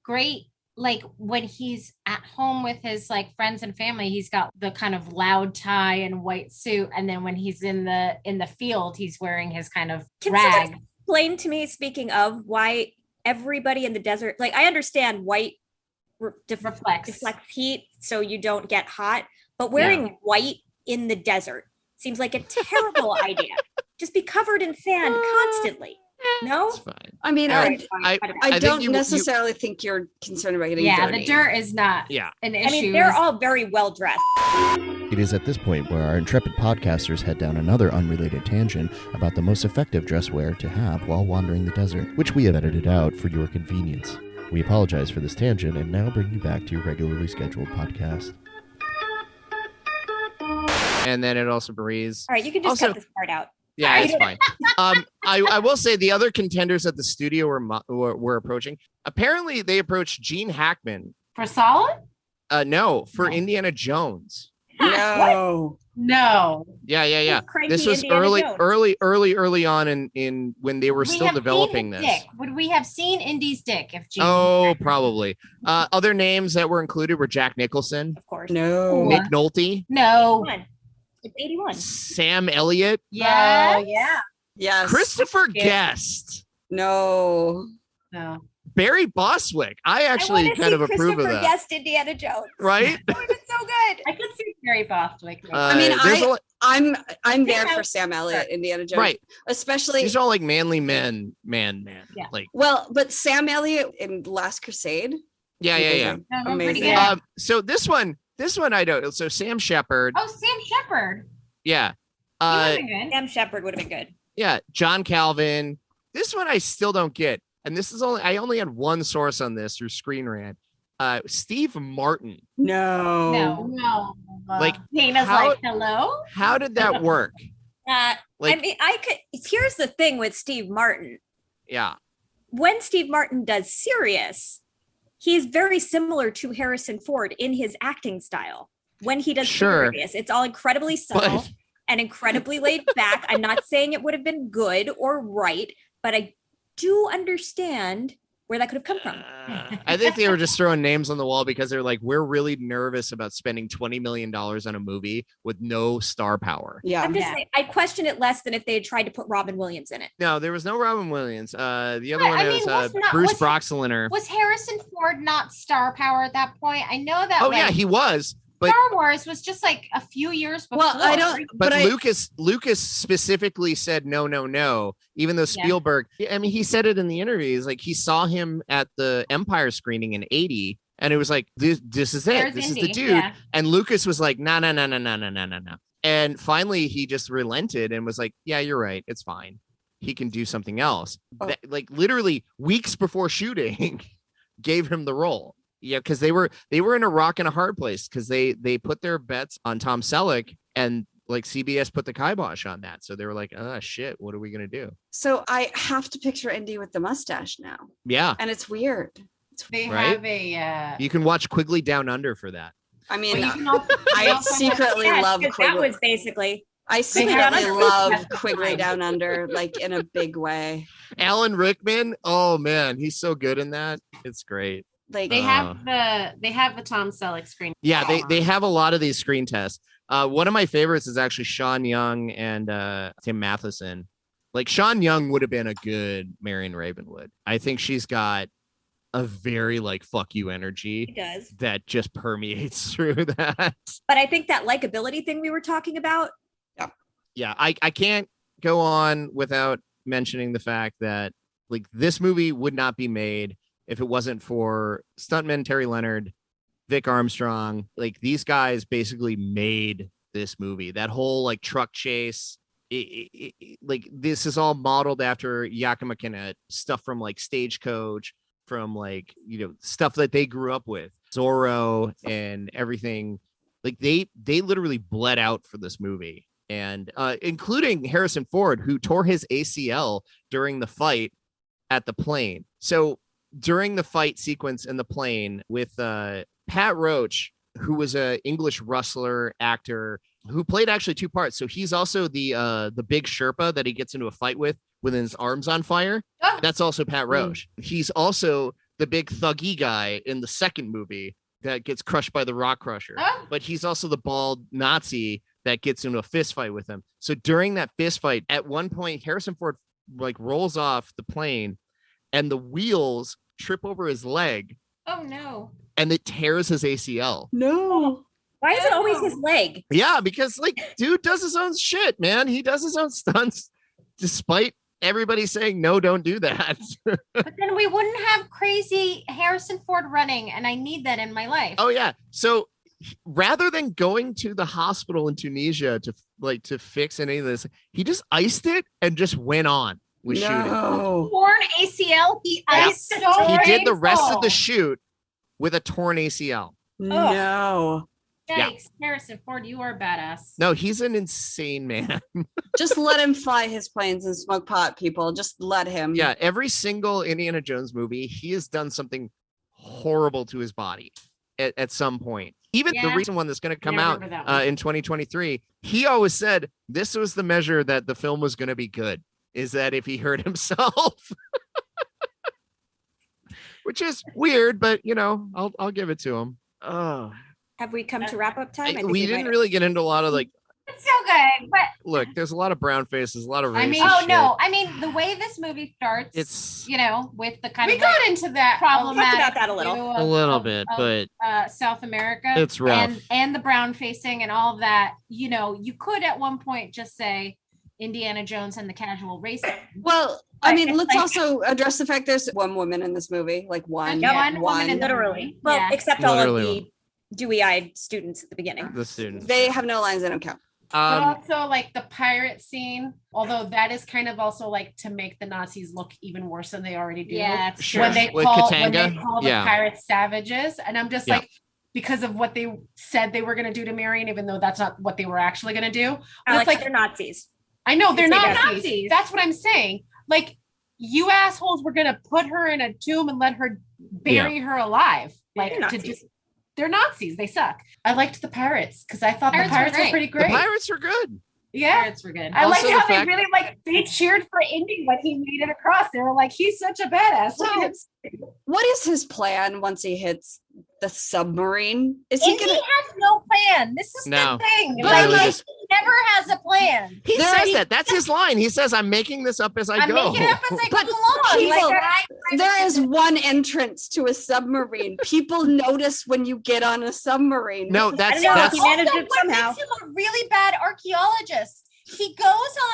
great. Like when he's at home with his like friends and family, he's got the kind of loud tie and white suit, and then when he's in the field, he's wearing his kind of Can rag. someone explain to me, speaking of, why everybody in the desert, like I understand white reflects heat so you don't get hot, but wearing white in the desert seems like a terrible idea. Just be covered in sand constantly. No, it's fine. I mean, Alright, I think don't necessarily think you're concerned about getting dirty. the dirt is not an issue. I mean, they're all very well dressed. It is at this point where our intrepid podcasters head down another unrelated tangent about the most effective dress wear to have while wandering the desert, which we have edited out for your convenience. We apologize for this tangent and now bring you back to your regularly scheduled podcast. And then it also breathes. All right, you can just cut this part out. Yeah, it's fine. I will say the other contenders at the studio were approaching. Apparently, they approached Gene Hackman for Solid. No, for Indiana Jones. No. No. Yeah. Cranky This was Indiana early on in when they were still developing this. Dick. Would we have seen Indy's dick if Gene? Oh, probably. Other names that were included were Jack Nicholson, of course. No. Nick Nolte, No. It's 81. Sam Elliott, Yeah. Yes. Christopher Guest, No. Barry Bostwick. I actually kind of approve of that. Guest Indiana Jones. Right? That would have been so good. I could see Barry Bostwick. I mean, I'm there Yeah. for Sam Elliott, Indiana Jones. Right. Especially These are all like manly men. Yeah. Like well, but Sam Elliott in Last Crusade. yeah. Amazing. So this one I don't. So Sam Shepard. Oh, Sam Shepard. Yeah. Sam Shepard would have been good. Yeah. John Calvin. This one I still don't get. And this is I only had one source on this through Screen Rant. Steve Martin. No. Like Dana's how- like, hello. How did that work? I Like- mean, here's the thing with Steve Martin. Yeah. When Steve Martin does serious, he's very similar to Harrison Ford in his acting style. When he does Sure. serious, it's all incredibly subtle But- and incredibly laid back. I'm not saying it would have been good or right, but I do understand where that could have come from. I think they were just throwing names on the wall because they're like, we're really nervous about spending $20 million on a movie with no star power. Yeah. I'm just saying, I question it less than if they had tried to put Robin Williams in it. No, there was no Robin Williams. The other But, one I was mean, Bruce was- Broxeliner. Was Harrison Ford not star power at that point? I know that. Oh like, yeah, he was. But Star Wars was just like a few years before. Well, I don't. but Lucas specifically said no, even though Spielberg, I mean, he said it in the interviews, like he saw him at the Empire screening in 80 and it was like, this is it. There's This Indy, is the dude. yeah. And Lucas was like, no. And finally he just relented and was like, yeah, you're right. It's fine. He can do something else. That, like literally weeks before shooting gave him the role. Yeah, because they were in a rock and a hard place because they put their bets on Tom Selleck and like CBS put the kibosh on that. So they were like, oh shit, what are we gonna do? So I have to picture Indy with the mustache now. Yeah. And it's weird. They Right? have a You can watch Quigley Down Under for that. I mean, Well, you can also- I also have- secretly Yes, love 'cause Quigley. that was basically I have secretly another- love Quigley Down Under, like in a big way. Alan Rickman. Oh man, he's so good in that. It's great. Like They have the Tom Selleck screen. Yeah, they have a lot of these screen tests. One of my favorites is actually Sean Young and Tim Matheson. Like Sean Young would have been a good Marion Ravenwood. I think she's got a very like fuck you energy. It does. That just permeates through that. But I think that likability thing we were talking about. Yeah, I can't go on without mentioning the fact that like this movie would not be made if it wasn't for stuntman Terry Leonard, Vic Armstrong. Like these guys basically made this movie. That whole like truck chase, like this is all modeled after Yakima Canet stuff from like Stagecoach, from like, you know, stuff that they grew up with, Zorro and everything. Like they literally bled out for this movie. And including Harrison Ford, who tore his ACL during the fight at the plane. So during the fight sequence in the plane with Pat Roach, who was an English wrestler actor who played actually two parts. So he's also the big Sherpa that he gets into a fight with his arms on fire. That's also Pat Roach. He's also the big thuggy guy in the second movie that gets crushed by the Rock Crusher. But he's also the bald Nazi that gets into a fist fight with him. So during that fist fight, at one point, Harrison Ford like rolls off the plane and the wheels trip over his leg Oh no. and it tears his ACL. No. Why is it always his leg? Yeah, because like dude does his own shit, man. He does his own stunts despite everybody saying no, don't do that. But then we wouldn't have crazy Harrison Ford running, and I need that in my life. Oh yeah. So rather than going to the hospital in Tunisia to fix any of this, he just iced it and just went on with shooting. Torn ACL. He iced so He did the rest of painful. the shoot with a torn ACL. No. Yeah. Yikes, Harrison Ford, you are a badass. No, he's an insane man. Just let him fly his planes and smoke pot, people. Just let him. Yeah, every single Indiana Jones movie, he has done something horrible to his body at some point. Even the recent one that's going to come Yeah, I out remember that one. in 2023, he always said this was the measure that the film was going to be good, is that if he hurt himself. Which is weird, but you know, I'll give it to him. Oh, Have we come to wrap up time? I think we might didn't have. really get into a lot of like, It's so good, but look, there's a lot of brown faces, a lot of racist I mean, shit. the way this movie starts, It's you know, with the kind We of got like, into that. problematic about that a little. view a little bit, but South America, It's rough. and the brown facing and all of that. You know, you could at one point just say Indiana Jones and the casual racist. Well, I But mean, it's let's like- also address the fact there's one woman in this movie, like one. One woman in the Literally. Well, Yeah. except all of Literally the dewy-eyed students at the beginning. the students. They have no lines, they don't count. But also like the pirate scene, although that is kind of also like to make the Nazis look even worse than they already do. Yeah, it's Sure. when they With call Katanga? the Yeah. pirates savages, and I'm just Yeah. like, because of what they said they were going to do to Marion, even though that's not what they were actually going to do. But Alex, it's they're Nazis. I know they're It's like not Nazis. Nazis. That's what I'm saying. Like, you assholes were going to put her in a tomb and let her bury her alive. Like, They're to Nazis. just, they're Nazis. They suck. I liked the pirates because I thought Pirates the pirates were were pretty The great. pirates were good. Yeah. Pirates were good. I Also like the how fact- they really they cheered for Indy when he made it across. They were like, he's such a badass. Look at him. What is his plan once he hits the submarine? Is he Indy gonna? has no plan. This is No. the thing. He Like, really just- he never has a plan. He There says is- that. That's his line. He says, "I'm making this up as I I'm go." making it up as I go But along. people- Like, There is one entrance to a submarine. People notice when you get on a submarine. No, This is- that's I don't know, that's he managed also, it what somehow. makes him a really bad archaeologist? He goes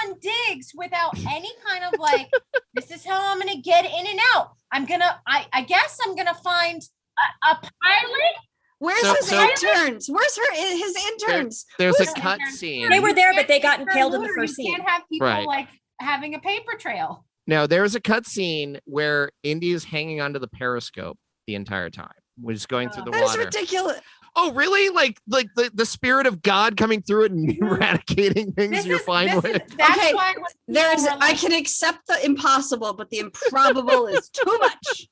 on digs without any kind of like, this is how I'm gonna get in and out. I guess I'm gonna find a pilot. Where's So- his so- interns? Where's his interns? there's a Who's- cut scene. They were there, but they got You impaled in the can't- first You scene. can't have people Right. like having a paper trail. Now there's a cut scene where Indy is hanging onto the periscope the entire time, which is going through the That is water. ridiculous. Oh, really? Like the spirit of God coming through it and eradicating things you're fine with. That's Okay, why when There's people are I like, can accept the impossible, but the improbable is too much.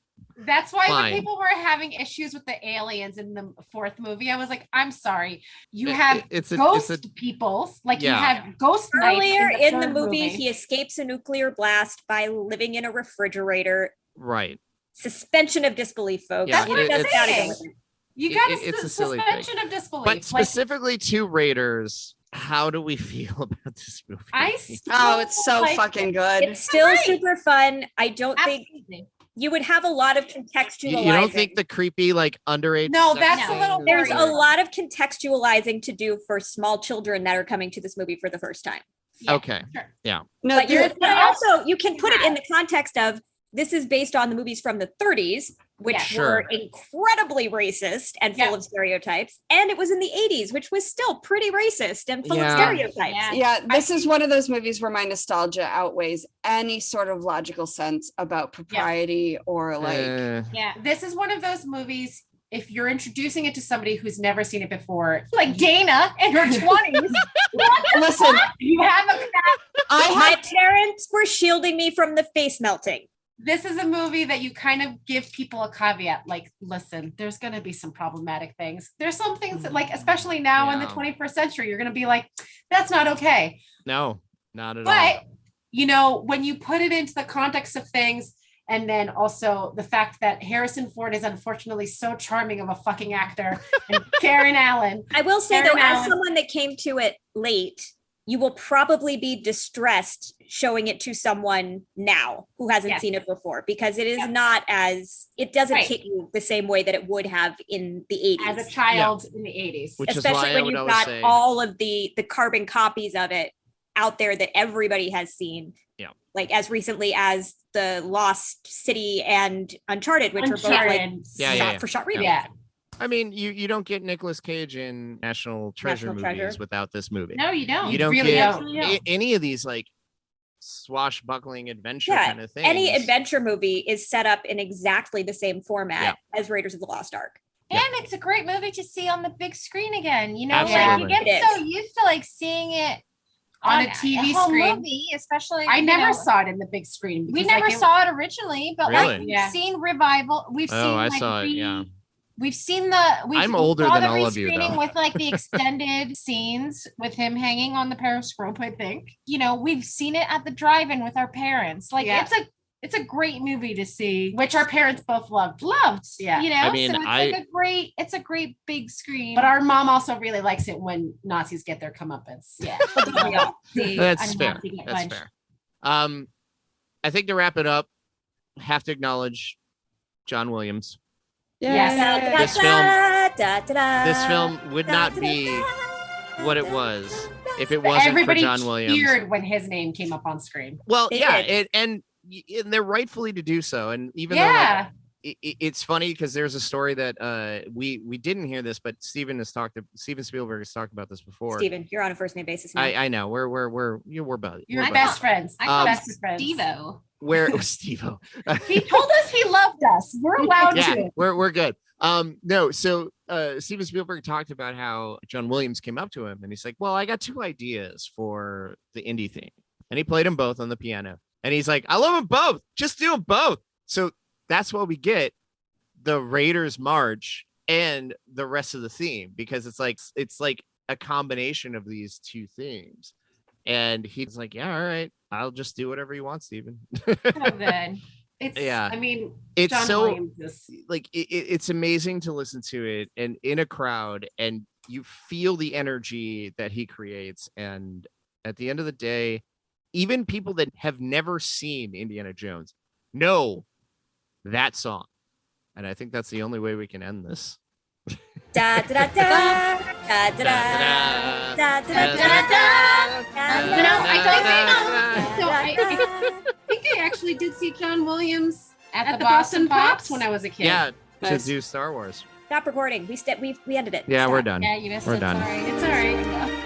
That's why Fine. when people were having issues with the aliens in the fourth movie, I was like, I'm sorry. You have ghost peoples, like you have ghost knights Earlier in the third movie, he escapes a nuclear blast by living in a refrigerator. Right. Suspension of disbelief, folks. Yeah, That's what I'm saying. You got it's a a silly suspension thing. of disbelief. But specifically to Raiders, how do we feel about this movie? It's so fucking good. It's still super fun. I don't think you would have a lot of contextualizing. You don't think the creepy, like, underage? No, sex that's a thing little. is- There's a lot of contextualizing to do for small children that are coming to this movie for the first time. Okay. Yeah. No, But also you can put it in the context of this is based on the movies from the 30s, which were incredibly racist and full of stereotypes. And it was in the 80s, which was still pretty racist and full of stereotypes. Yeah, this is one of those movies where my nostalgia outweighs any sort of logical sense about propriety or like. This is one of those movies. If you're introducing it to somebody who's never seen it before, like Dayna in her 20s, listen, you have a. My parents were shielding me from the face melting. This is a movie that you kind of give people a caveat, like, listen, there's going to be some problematic things. There's some things that, like, especially now in the 21st century, you're going to be like, that's not okay. No, not at all. But, you know, when you put it into the context of things, and then also the fact that Harrison Ford is unfortunately so charming of a fucking actor, and Karen Allen. I will say, though, as someone that came to it late, you will probably be distressed showing it to someone now who hasn't seen it before, because it is not as, it doesn't hit you the same way that it would have in the 80s. As a child in the 80s. Which especially is why when you've got all of the carbon copies of it out there that everybody has seen. Yeah. Like as recently as the Lost City and Uncharted, which were both like shot for shot remakes. Yeah. I mean, you don't get Nicolas Cage in National Treasure movies without this movie. No, you don't. You don't really get don't. any of these like swashbuckling adventure Yeah, kind of things. any adventure movie is set up in exactly the same format as Raiders of the Lost Ark. And it's a great movie to see on the big screen again. You know, Absolutely. like you get so used to like seeing it on a TV whole screen. movie, especially. I you never know, saw it in the big screen. We because, never like, saw it originally, but Really? like we've seen revival. We've seen. I like, saw it. Yeah. We've seen the. I'm older saw than the all of you, rescreening though. with like the extended scenes with him hanging on the periscope. I think you know we've seen it at the drive-in with our parents. Like it's a great movie to see, which our parents both loved. Yeah, you know. I mean, so it's a great big screen. But our mom also really likes it when Nazis get their comeuppance. Yeah. That's fair. That's fair. I think to wrap it up, have to acknowledge John Williams. Yes. This film would not be what it was if it wasn't Everybody for John Williams. cheered when his name came up on screen. Well, and they're rightfully to do so. And even though like, it's funny because there's a story that we didn't hear this, but Steven Spielberg has talked about this before. Steven, you're on a first name basis now. I know we're buddies. You're best friends. I best friends. Steve-O. Steve-O. He told us he loved us. We're allowed to. We're good. No, so Steven Spielberg talked about how John Williams came up to him and he's like, well, I got two ideas for the indie theme. And he played them both on the piano. And he's like, I love them both. Just do them both. So that's what we get, the Raiders March and the rest of the theme, because it's like a combination of these two themes. And he's like, yeah, all right, I'll just do whatever you want, Steven. So good. I mean, it's John so Williams is... like it's amazing to listen to it and in a crowd, and you feel the energy that he creates. And at the end of the day, even people that have never seen Indiana Jones know that song. And I think that's the only way we can end this. Da da da da da da da da I think I actually did see John Williams at the Boston Pops when I was a kid. Yeah, to do Star Wars. Stop recording. We ended it. Yeah, we're done. Yeah, you missed We're it. done. Sorry. It's all right.